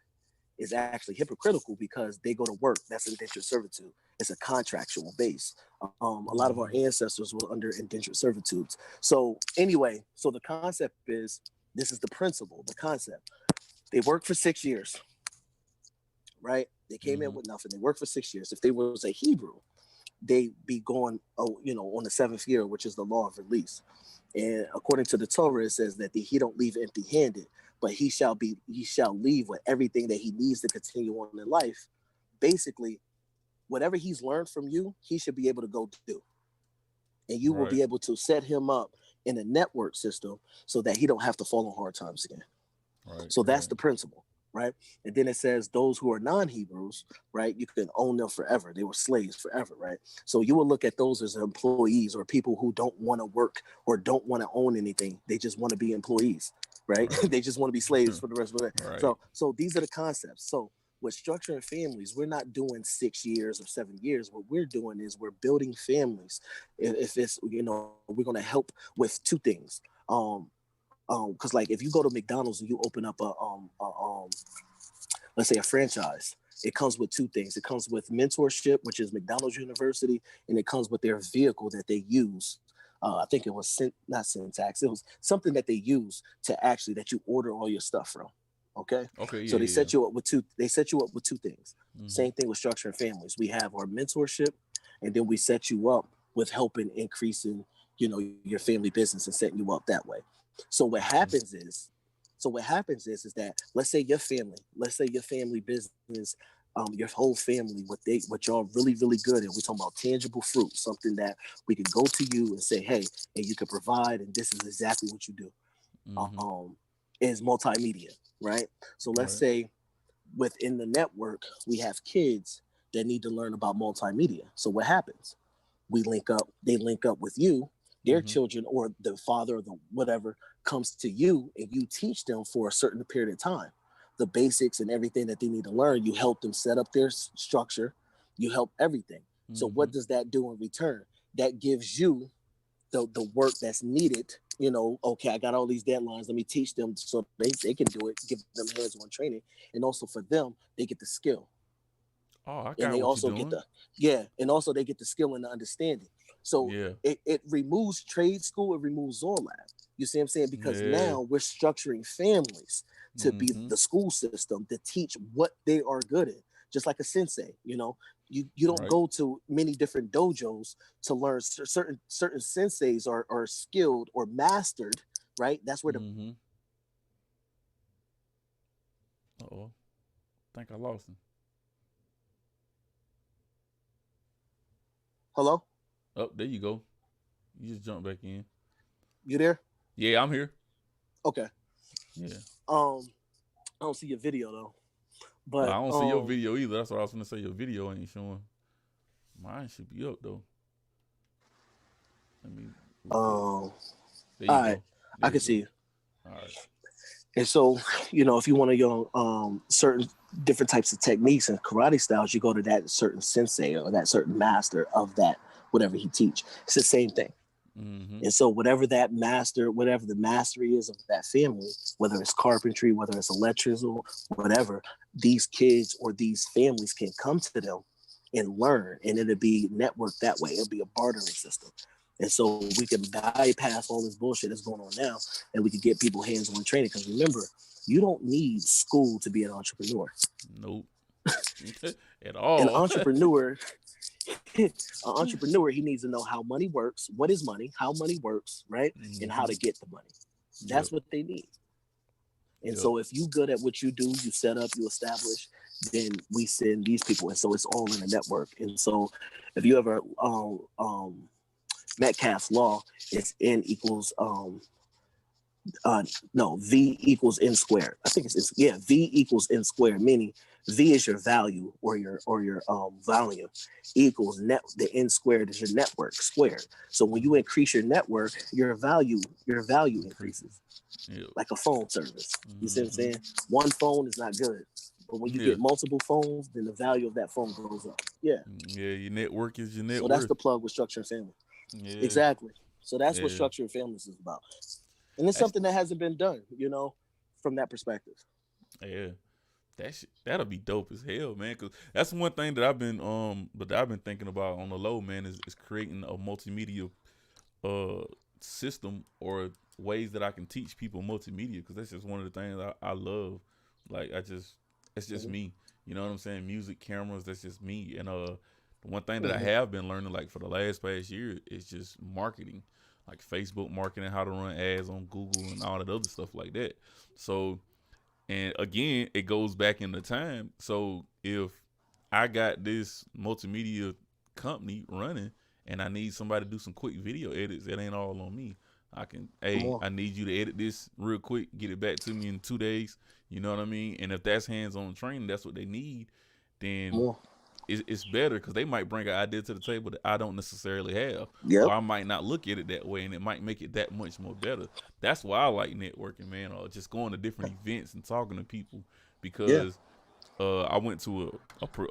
is actually hypocritical because they go to work. That's indentured servitude. It's a contractual base. A lot of our Mm-hmm. ancestors were under indentured servitudes. So anyway, so the concept is, this is the principle, the concept. They worked for 6 years, right? They came in Mm-hmm. with nothing. They worked for 6 years. If they was a Hebrew, they be going, on the seventh year, which is the law of release. And according to the Torah, it says that he don't leave empty-handed, but he shall leave with everything that he needs to continue on in life. Basically, whatever he's learned from you, he should be able to go do. And you will Right. be able to set him up in a network system so that he don't have to fall on hard times again. Right. So that's Right. the principle, right? And then it says those who are non-Hebrews, right? You can own them forever. They were slaves forever, right? So you will look at those as employees or people who don't want to work or don't want to own anything. They just want to be employees, right? Right. They just want to be slaves for the rest of their life. Right. So these are the concepts. So with structuring families, we're not doing 6 years or 7 years. What we're doing is we're building families. If it's, we're going to help with two things. Because like if you go to McDonald's and you open up let's say a franchise, it comes with two things. It comes with mentorship, which is McDonald's University, and it comes with their vehicle that they use. I think it was not syntax. It was something that they use that you order all your stuff from. Okay. Okay. So Yeah. they Yeah. set you up with two. They set you up with two things. Mm-hmm. Same thing with structuring families. We have our mentorship, and then we set you up with helping increasing, your family business and setting you up that way. So what happens is, that let's say your family business, your whole family, what y'all really really good at. We're talking about tangible fruit, something that we can go to you and say, hey, and you can provide, and this is exactly what you do. Mm-hmm. Is multimedia, right? So let's Right. say within the network we have kids that need to learn about multimedia. So what happens? They link up with you, their Mm-hmm. children, or the father or the whatever comes to you, and you teach them for a certain period of time the basics and everything that they need to learn. You help them set up their structure, you help everything. So Mm-hmm. what does that do in return? That gives you the work that's needed. Okay, I got all these deadlines, let me teach them so they can do it, give them hands-on training, and also for them they get the skill, Oh, I and got they what you're also get doing. and also they get the skill and the understanding. So Yeah. it removes trade school, it removes Zorlab. You see what I'm saying? Because Yeah. now we're structuring families to be Mm-hmm. the school system to teach what they are good at, just like a sensei. You don't Right. go to many different dojos to learn. Certain senseis are skilled or mastered, right? That's where the Mm-hmm. Uh-oh. Think I lost him. hello, Oh, there you go. You just jump back in. you there? Yeah, I'm here. Okay. Yeah. Um I don't see your video though. I But don't see your video either. That's what I was gonna say. Your video ain't showing. Mine should be up though. Let me reset. all There you right, go. There I you can go. see you. All right. And so, if you want to certain different types of techniques and karate styles, you go to that certain sensei or that certain master of that whatever he teach. It's the same thing. Mm-hmm. And so whatever the mastery is of that family, whether it's carpentry, whether it's electrical, whatever, these kids or these families can come to them and learn, and it'll be networked that way. It'll be a bartering system. And so we can bypass all this bullshit that's going on now, and we can get people hands-on training. Because remember, you don't need school to be an entrepreneur. Nope. At An all. entrepreneur, he needs to know how money works, what is money, how money works, right? Mm-hmm. And how to get the money. That's what they need. And so if you good at what you do, you set up, you establish, then we send these people. And so it's all in a network. And so if you ever Metcalfe's law, it's N equals V equals N squared. I think it's V equals N squared, meaning V is your value or your volume, equals the N squared is your network squared. So when you increase your network, your value increases. Yep. Like a phone service. You see what I'm saying? One phone is not good. But when you get multiple phones, then the value of that phone goes up. Yeah. Yeah, your network is your network. So that's the plug with Structure and Family. Yeah. Exactly. So that's what Structure and Families is about. And it's something that hasn't been done, from that perspective. Yeah. That'll be dope as hell, man. Cause that's one thing that I've been thinking about on the low, man, is creating a multimedia system or ways that I can teach people multimedia, because that's just one of the things I love. Like it's just me. You know what I'm saying? Music, cameras, that's just me. And the one thing that I have been learning, like for the past year, is just marketing, like Facebook marketing, how to run ads on Google and all that other stuff like that. So, and again, it goes back in the time. So if I got this multimedia company running and I need somebody to do some quick video edits, it ain't all on me. I need you to edit this real quick, get it back to me in 2 days. You know what I mean? And if that's hands-on training, that's what they need, then it's better, because they might bring an idea to the table that I don't necessarily have. Or I might not look at it that way, and it might make it that much more better. That's why I like networking, man, or just going to different events and talking to people, because I went to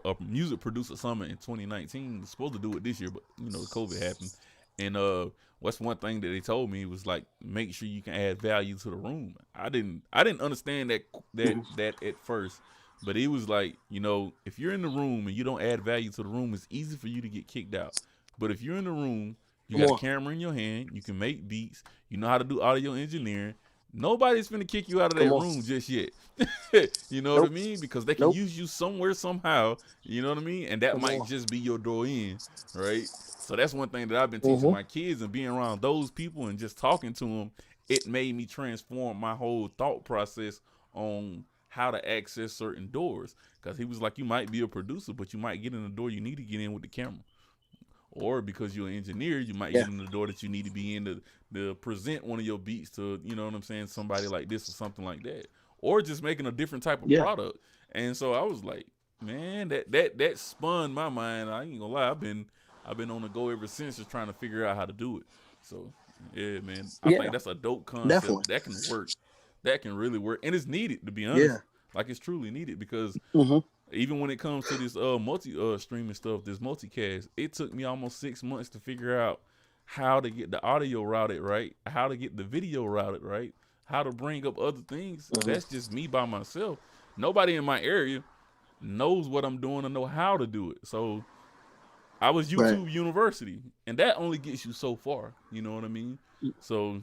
a music producer summit in 2019. I was supposed to do it this year, but COVID happened. And what's one thing that they told me was, like, make sure you can add value to the room. I didn't understand that at first, but it was like, if you're in the room and you don't add value to the room, it's easy for you to get kicked out. But if you're in the room, you got a camera in your hand, you can make beats, you know how to do audio engineering, nobody's finna kick you out of that room just yet. You know what I mean? Because they can use you somewhere, somehow. You know what I mean? And that might just be your door in, right? So that's one thing that I've been teaching my kids, and being around those people and just talking to them, it made me transform my whole thought process on how to access certain doors. Because he was like, you might be a producer, but you might get in the door you need to get in with the camera. Or because you're an engineer, you might get in the door that you need to be in to present one of your beats to, you know what I'm saying, somebody like this or something like that. Or just making a different type of product. And so I was like, man, that spun my mind. I ain't gonna lie, I've been on the go ever since, just trying to figure out how to do it. So yeah, man, I think that's a dope concept. Definitely. That can work. That can really work, and it's needed, to be honest. Like, it's truly needed, because even when it comes to this streaming stuff, this multicast, it took me almost 6 months to figure out how to get the audio routed right, how to get the video routed right, how to bring up other things. That's just me by myself. Nobody in my area knows what I'm doing or know how to do it. So I was YouTube University, and that only gets you so far. You know what I mean? So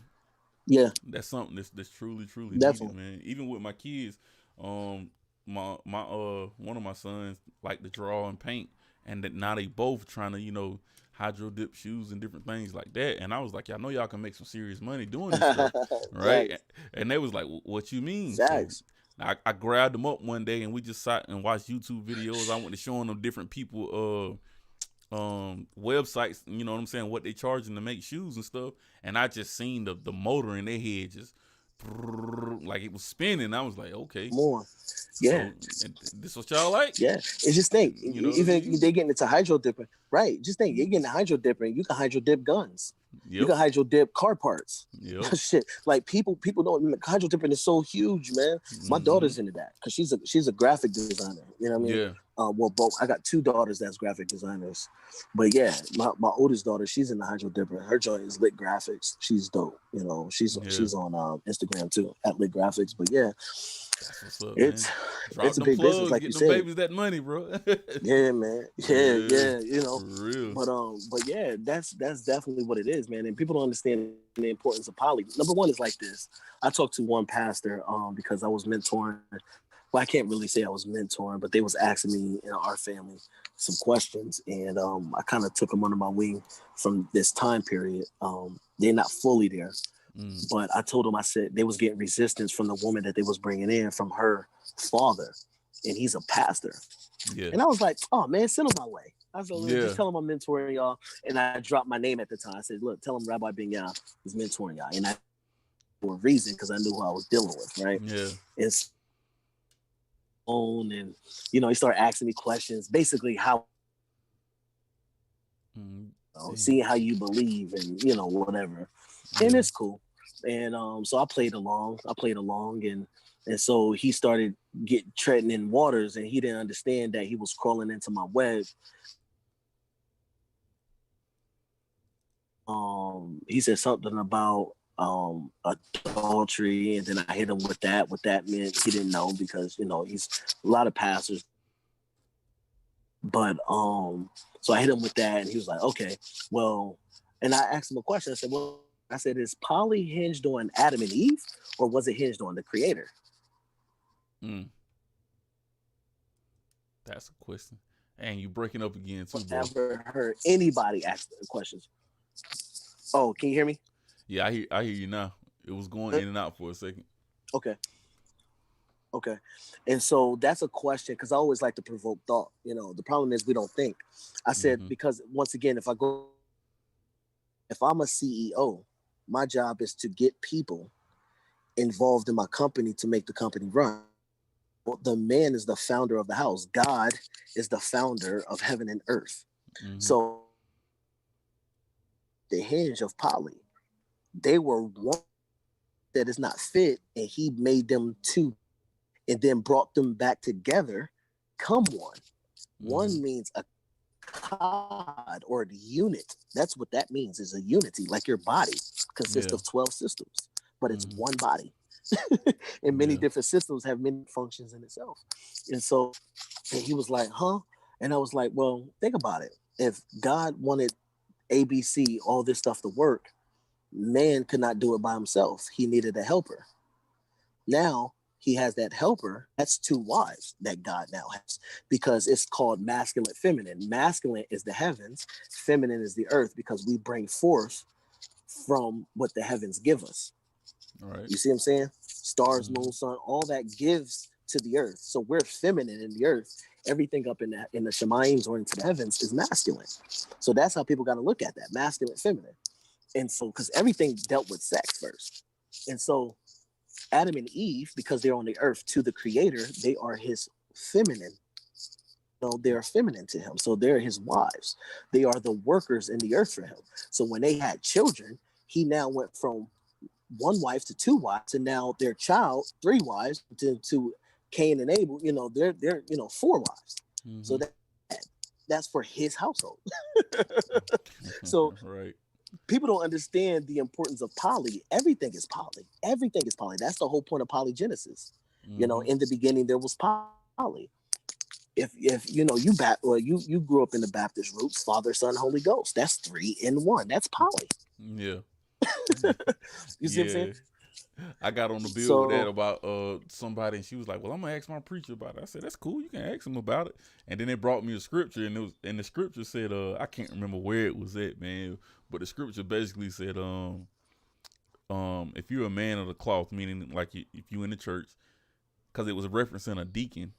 that's something that's truly needed, man. Even with my kids, my one of my sons like to draw and paint, and that now they both trying to hydro dip shoes and different things like that. And I was like, y'all know y'all can make some serious money doing this stuff, right? And they was like, what you mean? So I grabbed them up one day, and we just sat and watched YouTube videos. I went to showing them different people websites, you know what I'm saying, what they charging to make shoes and stuff, and I just seen the motor in their head just like it was spinning. I was like, okay, more. Yeah. so this what y'all like? Yeah. It's just think, You know, even if they getting into hydro dipping, right? Just think, you're getting hydro dipping. You can hydro dip guns. You yep, can hydro dip car parts. yep, Shit, like people don't. Hydro dipping is so huge, man. My daughter's into that because she's a graphic designer. You know what I mean? yeah, Well, both. I got two daughters that's graphic designers, but yeah, my oldest daughter, she's in the hydro dipper. Her joint is Lit Graphics. She's dope. You know, she's on Instagram too at Lit Graphics. But yeah, that's what's up, man. it's Drop a them big business, plugs, like get you them said. babies that money, bro. Yeah, man. Yeah. You know, for real. but yeah, that's definitely what it is, man. And people don't understand the importance of poly. Number one is like this. I talked to one pastor because I was mentoring. Well, I can't really say I was mentoring, but they was asking me in our family some questions, and I kind of took them under my wing from this time period. They're not fully there, but I told them, I said they was getting resistance from the woman that they was bringing in from her father, and he's a pastor. Yeah, And I was like, oh man, send him my way. I said, yeah, just tell him I'm mentoring y'all. And I dropped my name at the time. I said, look, tell him Rabbi Binyah is mentoring y'all. And I, for a reason, because I knew who I was dealing with, right? yeah. It's on, and you know, he started asking me questions, basically how seeing how you believe and you know, whatever. And it's cool. And so I played along, and so he started treading in waters, and he didn't understand that he was crawling into my web. He said something about adultery, and then I hit him with that. What that meant, he didn't know, because you know, he's a lot of pastors. But so I hit him with that, and he was like, okay, well, and I asked him a question. I said, well, is poly hinged on Adam and Eve, or was it hinged on the creator? That's a question. And you breaking up again too, bro. I've never heard anybody ask the questions. Oh, can you hear me? Yeah, I hear you now. It was going in and out for a second. Okay. And so that's a question, because I always like to provoke thought. You know, the problem is we don't think. I said, because once again, if I'm a CEO, my job is to get people involved in my company to make the company run. Well, the man is the founder of the house. God is the founder of heaven and earth. So the hinge of poly, they were one that is not fit, and he made them two and then brought them back together. Come one. One means a cod, or the unit. That's what that means, is a unity. Like your body consists of 12 systems, but it's one body. And many different systems have many functions in itself. And so, and he was like, huh? And I was like, well, think about it. If God wanted ABC, all this stuff to work, man could not do it by himself. He needed a helper. Now he has that helper. That's two wives that God now has, because it's called masculine, feminine. Masculine is the heavens, feminine is the earth, because we bring forth from what the heavens give us. All right. You see what I'm saying? Stars, moon, sun, all that gives to the earth. So we're feminine in the earth. Everything up in the Shemaims or into the heavens is masculine. So that's how people got to look at that, masculine, feminine. And so, because everything dealt with sex first. And so Adam and Eve, because they're on the earth to the creator, they are his feminine. So they are feminine to him. So they're his wives. They are the workers in the earth for him. So when they had children, he now went from one wife to two wives, and now their child, three wives, to Cain and Abel, you know, they're you know, four wives. So that's for his household. So people don't understand the importance of poly. Everything is poly. Everything is poly. That's the whole point of polygenesis. You know, in the beginning there was poly. If you know, you grew up in the Baptist roots, Father, Son, Holy Ghost. That's 3 in 1. That's poly. Yeah. You see what I'm saying? I got on the bill with that about somebody, and she was like, well, I'm gonna ask my preacher about it. I said, that's cool, you can ask him about it. And then they brought me a scripture, and the scripture said, I can't remember where it was at, man, but the scripture basically said, if you're a man of the cloth, meaning like if you in the church, because it was referencing a deacon,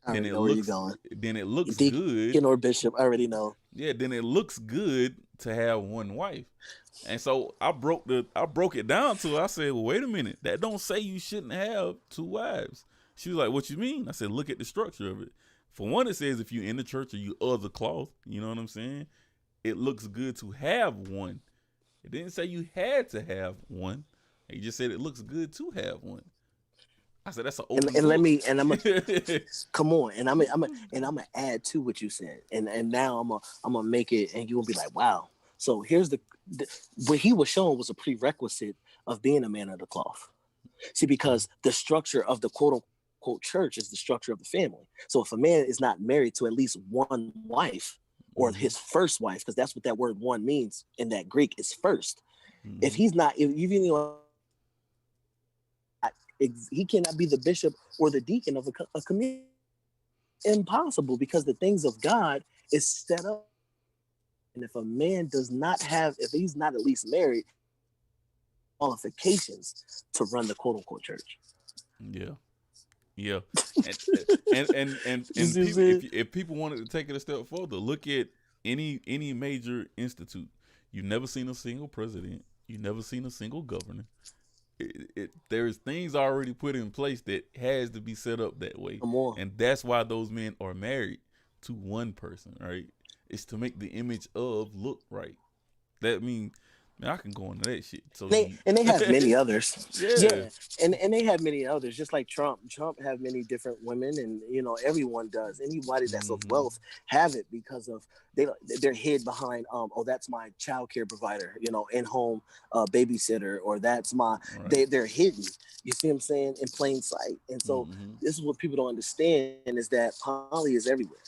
I then already it know where you're looks going. then it looks good. Deacon or bishop, I already know. Yeah, then it looks good to have one wife. And so I broke it down to her. I said, well, wait a minute. That don't say you shouldn't have two wives. She was like, what you mean? I said, look at the structure of it. For one, it says if you're in the church or you of the cloth, you know what I'm saying? It looks good to have one. It didn't say you had to have one. It just said it looks good to have one. I said that's an open And let book. me and I'm a come on, and I'm gonna add to what you said, and now I'm gonna make it, and you're gonna be like, wow. So here's the what he was showing was a prerequisite of being a man of the cloth. See, because the structure of the quote unquote church is the structure of the family. So if a man is not married to at least one wife or his first wife, because that's what that word one means in that Greek is first. If he's not, if even he cannot be the bishop or the deacon of a community. Impossible, because the things of God is set up. And if a man does not have, if he's not at least married, qualifications to run the quote unquote church. Yeah. And people, if people wanted to take it a step further, look at any major institute. You've never seen a single president. You've never seen a single governor. There's things already put in place that has to be set up that way, and that's why those men are married to one person, right? It's to make the image of look right. That means, man, I can go into that shit. So they have many others. Yeah. And they have many others, just like Trump. Trump have many different women, and everyone does. Anybody that's of wealth have it because of they're hid behind that's my child care provider, in-home babysitter, or that's my they're hidden. You see what I'm saying? In plain sight. And so this is what people don't understand, is that poly is everywhere.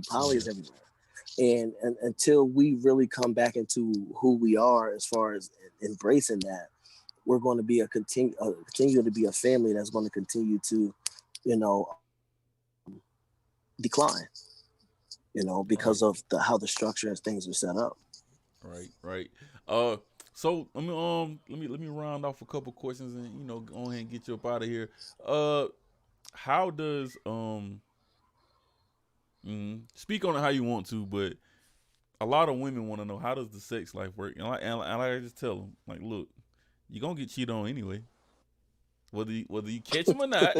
Poly is everywhere. And until we really come back into who we are as far as embracing that, we're going to be continue to be a family that's going to continue to, decline, because of how the structure and things are set up. Right. So let me round off a couple questions and go ahead and get you up out of here. How does speak on it how you want to, but a lot of women want to know, how does the sex life work? And I just tell them, like, look, you're gonna get cheated on anyway. Whether you catch them or not,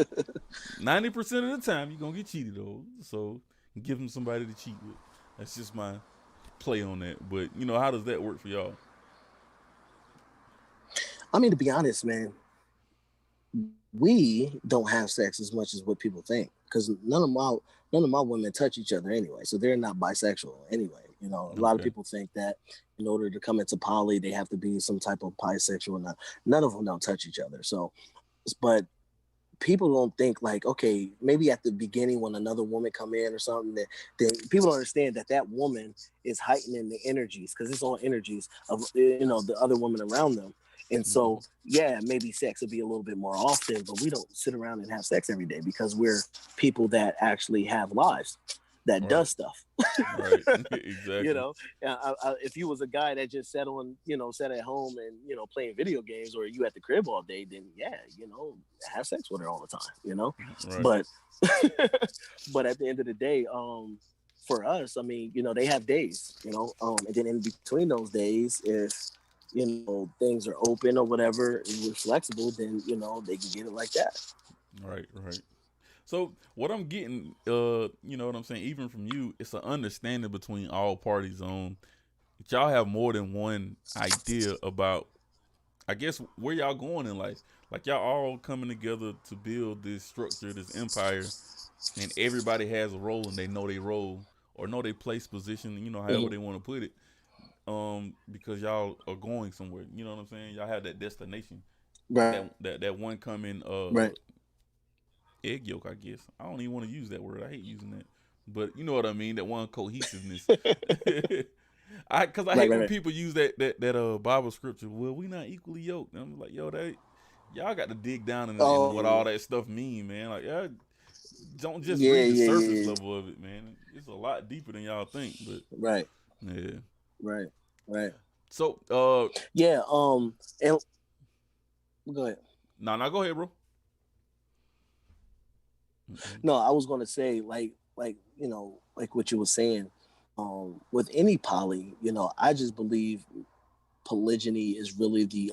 90% of the time you're gonna get cheated on. So give them somebody to cheat with. That's just my play on that. But how does that work for y'all? I mean, to be honest, man, we don't have sex as much as what people think, because none of my women touch each other anyway, so they're not bisexual anyway. A lot of people think that in order to come into poly, they have to be some type of bisexual. None of them don't touch each other. So, but people don't think like, okay, maybe at the beginning when another woman come in or something, that people don't understand that woman is heightening the energies, because it's all energies of the other women around them. And so, maybe sex will be a little bit more often, but we don't sit around and have sex every day, because we're people that actually have lives that does stuff. Right. Exactly. If you was a guy that just sat at home and, playing video games, or you at the crib all day, then have sex with her all the time, Right. But at the end of the day, for us, I mean, they have days, and then in between those days, if things are open or whatever, and we're flexible, then they can get it like that. Right. So what I'm getting, what I'm saying, even from you, it's an understanding between all parties on y'all have more than one idea about, I guess, where y'all going in life. Like, y'all all coming together to build this structure, this empire, and everybody has a role, and they know their role or know their place, position, however they want to put it. Because y'all are going somewhere. You know what I'm saying? Y'all have that destination. Right. That one coming right. egg yolk, I guess. I don't even want to use that word. I hate using that. But you know what I mean? That one cohesiveness. Because I hate when people use that Bible scripture. Well, we not equally yoked. And I'm like, yo, y'all got to dig down in what all that stuff mean, man. Like, y'all don't just read the surface level of it, man. It's a lot deeper than y'all think. But right. Yeah. Right. So and go ahead. No, go ahead, bro. Mm-mm. No, I was gonna say like what you were saying. With any poly, I just believe polygyny is really the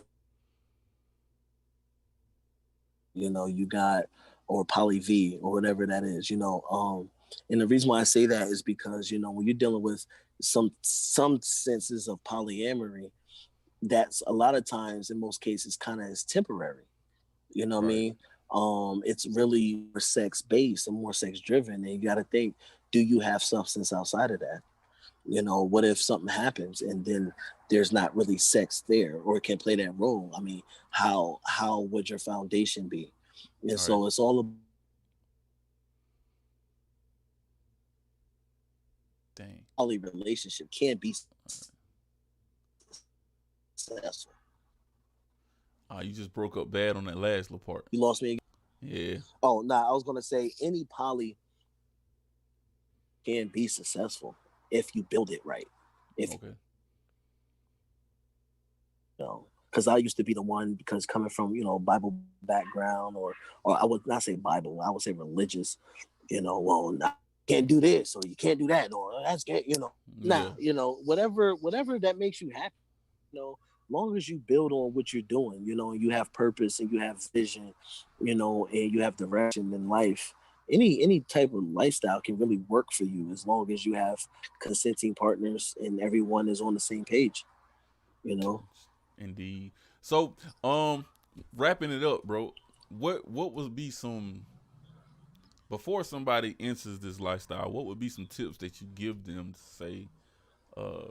you got, or poly V or whatever that is. And the reason why I say that is because when you're dealing with some senses of polyamory, that's a lot of times in most cases kind of is temporary. You know what I Right. mean? It's really more sex based and more sex driven, and you got to think: do you have substance outside of that? What if something happens and then there's not really sex there, or it can play that role? I mean, how would your foundation be? And All right. so it's all about Dang. poly relationship can be All right. successful. You just broke up bad on that last little part. You lost me again. Yeah. Oh, nah, I was gonna say any poly can be successful if you build it right. If Okay. because I used to be the one, because coming from Bible background, or I would not say Bible, I would say religious. Well, nah, you can't do this or you can't do that, or that's good. Nah, Yeah. whatever that makes you happy. Long as you build on what you're doing, and you have purpose and you have vision, and you have direction in life. Any type of lifestyle can really work for you as long as you have consenting partners and everyone is on the same page. You know. Indeed. So, wrapping it up, bro. What would be some, before somebody enters this lifestyle? What would be some tips that you give them to say, uh,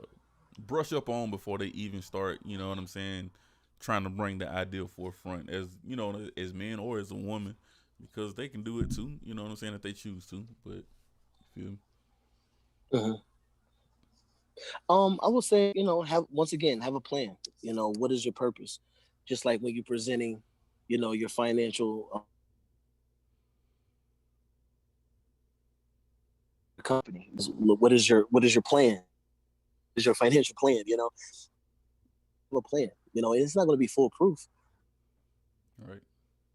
brush up on before they even start? You know what I'm saying? Trying to bring the ideal forefront, as as men or as a woman, because they can do it too. You know what I'm saying, if they choose to. But feel me? Mhm. I would say, have once again have a plan. What is your purpose? Just like when you're presenting, your financial company. What is your plan? Is your financial plan? Have a plan. It's not going to be foolproof. All right.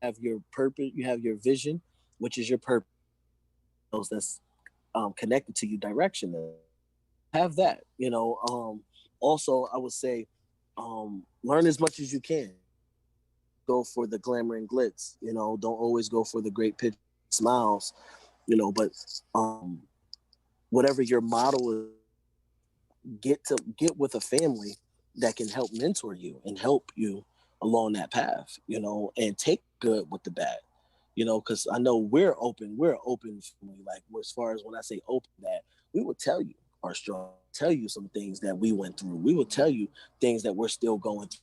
Have your purpose. You have your vision, which is your purpose. That's connected to you direction. Have that. Also, I would say, learn as much as you can. Go for the glamour and glitz. Don't always go for the great pitch smiles. But whatever your model is, get with a family that can help mentor you and help you along that path. And take good with the bad. Because I know we're open family. Like, as far as when I say open, that we will tell you our struggle, tell you some things that we went through. We will tell you things that we're still going through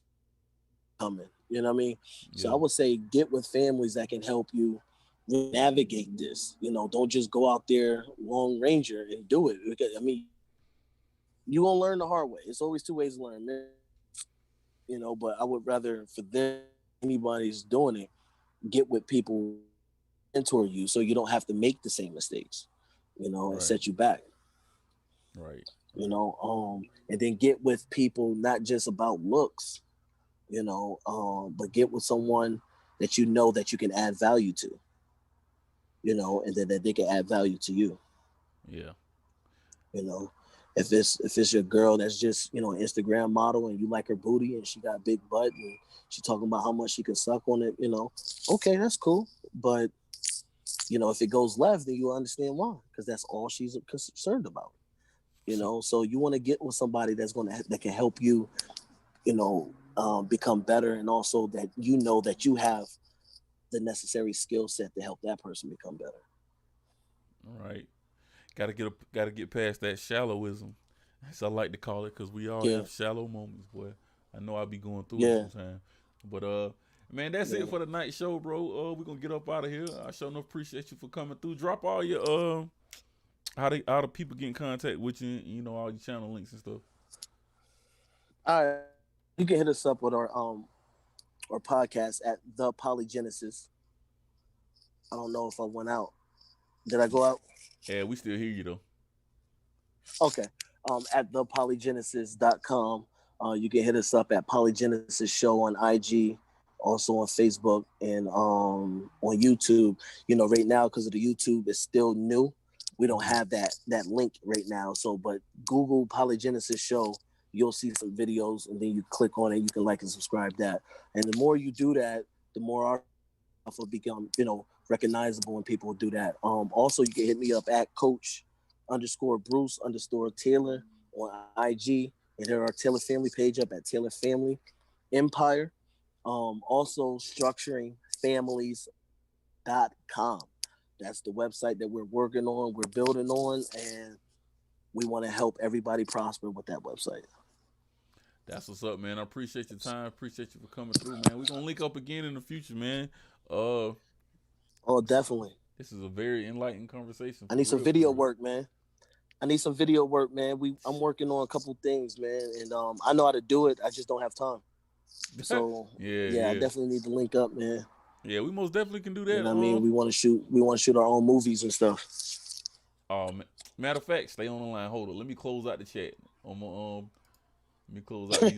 coming. You know what I mean? So I Yeah. would say get with families that can help you navigate this. Don't just go out there long ranger and do it. Because, I mean, you gonna learn the hard way. It's always two ways to learn. But I would rather, for them, anybody's doing it, get with people mentor you so you don't have to make the same mistakes. And Right. set you back. Right. Right. And then get with people not just about looks, but get with someone that that you can add value to, and then that they can add value to you. Yeah. You know, if it's your girl that's just an Instagram model and you like her booty and she got a big butt and she talking about how much she can suck on it, okay, that's cool. But if it goes left, then you'll understand why, because that's all she's concerned about. So you want to get with somebody that can help you, become better, and also that that you have the necessary skill set to help that person become better. All right. Got to get past that shallowism, as I like to call it, because we all Yeah, have shallow moments, boy. I know I'll be going through it yeah, sometimes. But man, that's it yeah. for the night show, bro. We're gonna get up out of here. I sure enough appreciate you for coming through. Drop all your how do people get in contact with you, all your channel links and stuff. All right, you can hit us up with our podcast at the Polygenesis. I don't know if I went out. Did I go out? Yeah, we still hear you though. Okay. At thepolygenesis.com. You can hit us up at Polygenesis Show on IG, also on Facebook and on YouTube. You know, right now because of the YouTube is still new, we don't have that link right now. So, but Google Polygenesis Show, you'll see some videos, and then you click on it. You can like and subscribe that. And the more you do that, the more our stuff will become, recognizable, and people will do that. Also, you can hit me up at Coach_Bruce_Taylor on IG, and there are Taylor Family page up at Taylor Family Empire. Also, structuringfamilies.com. That's the website that we're working on, we're building on, and we want to help everybody prosper with that website. That's what's up, man. I appreciate your time. Appreciate you for coming through, man. We're gonna link up again in the future, man. Oh, definitely. This is a very enlightening conversation. I need some video work, man. I'm working on a couple things, man, and I know how to do it. I just don't have time. So yeah, I definitely need to link up, man. Yeah, we most definitely can do that. You know what I mean? We want to shoot our own movies and stuff. Matter of fact, stay on the line. Hold on. Let me close out the chat. Let me close out these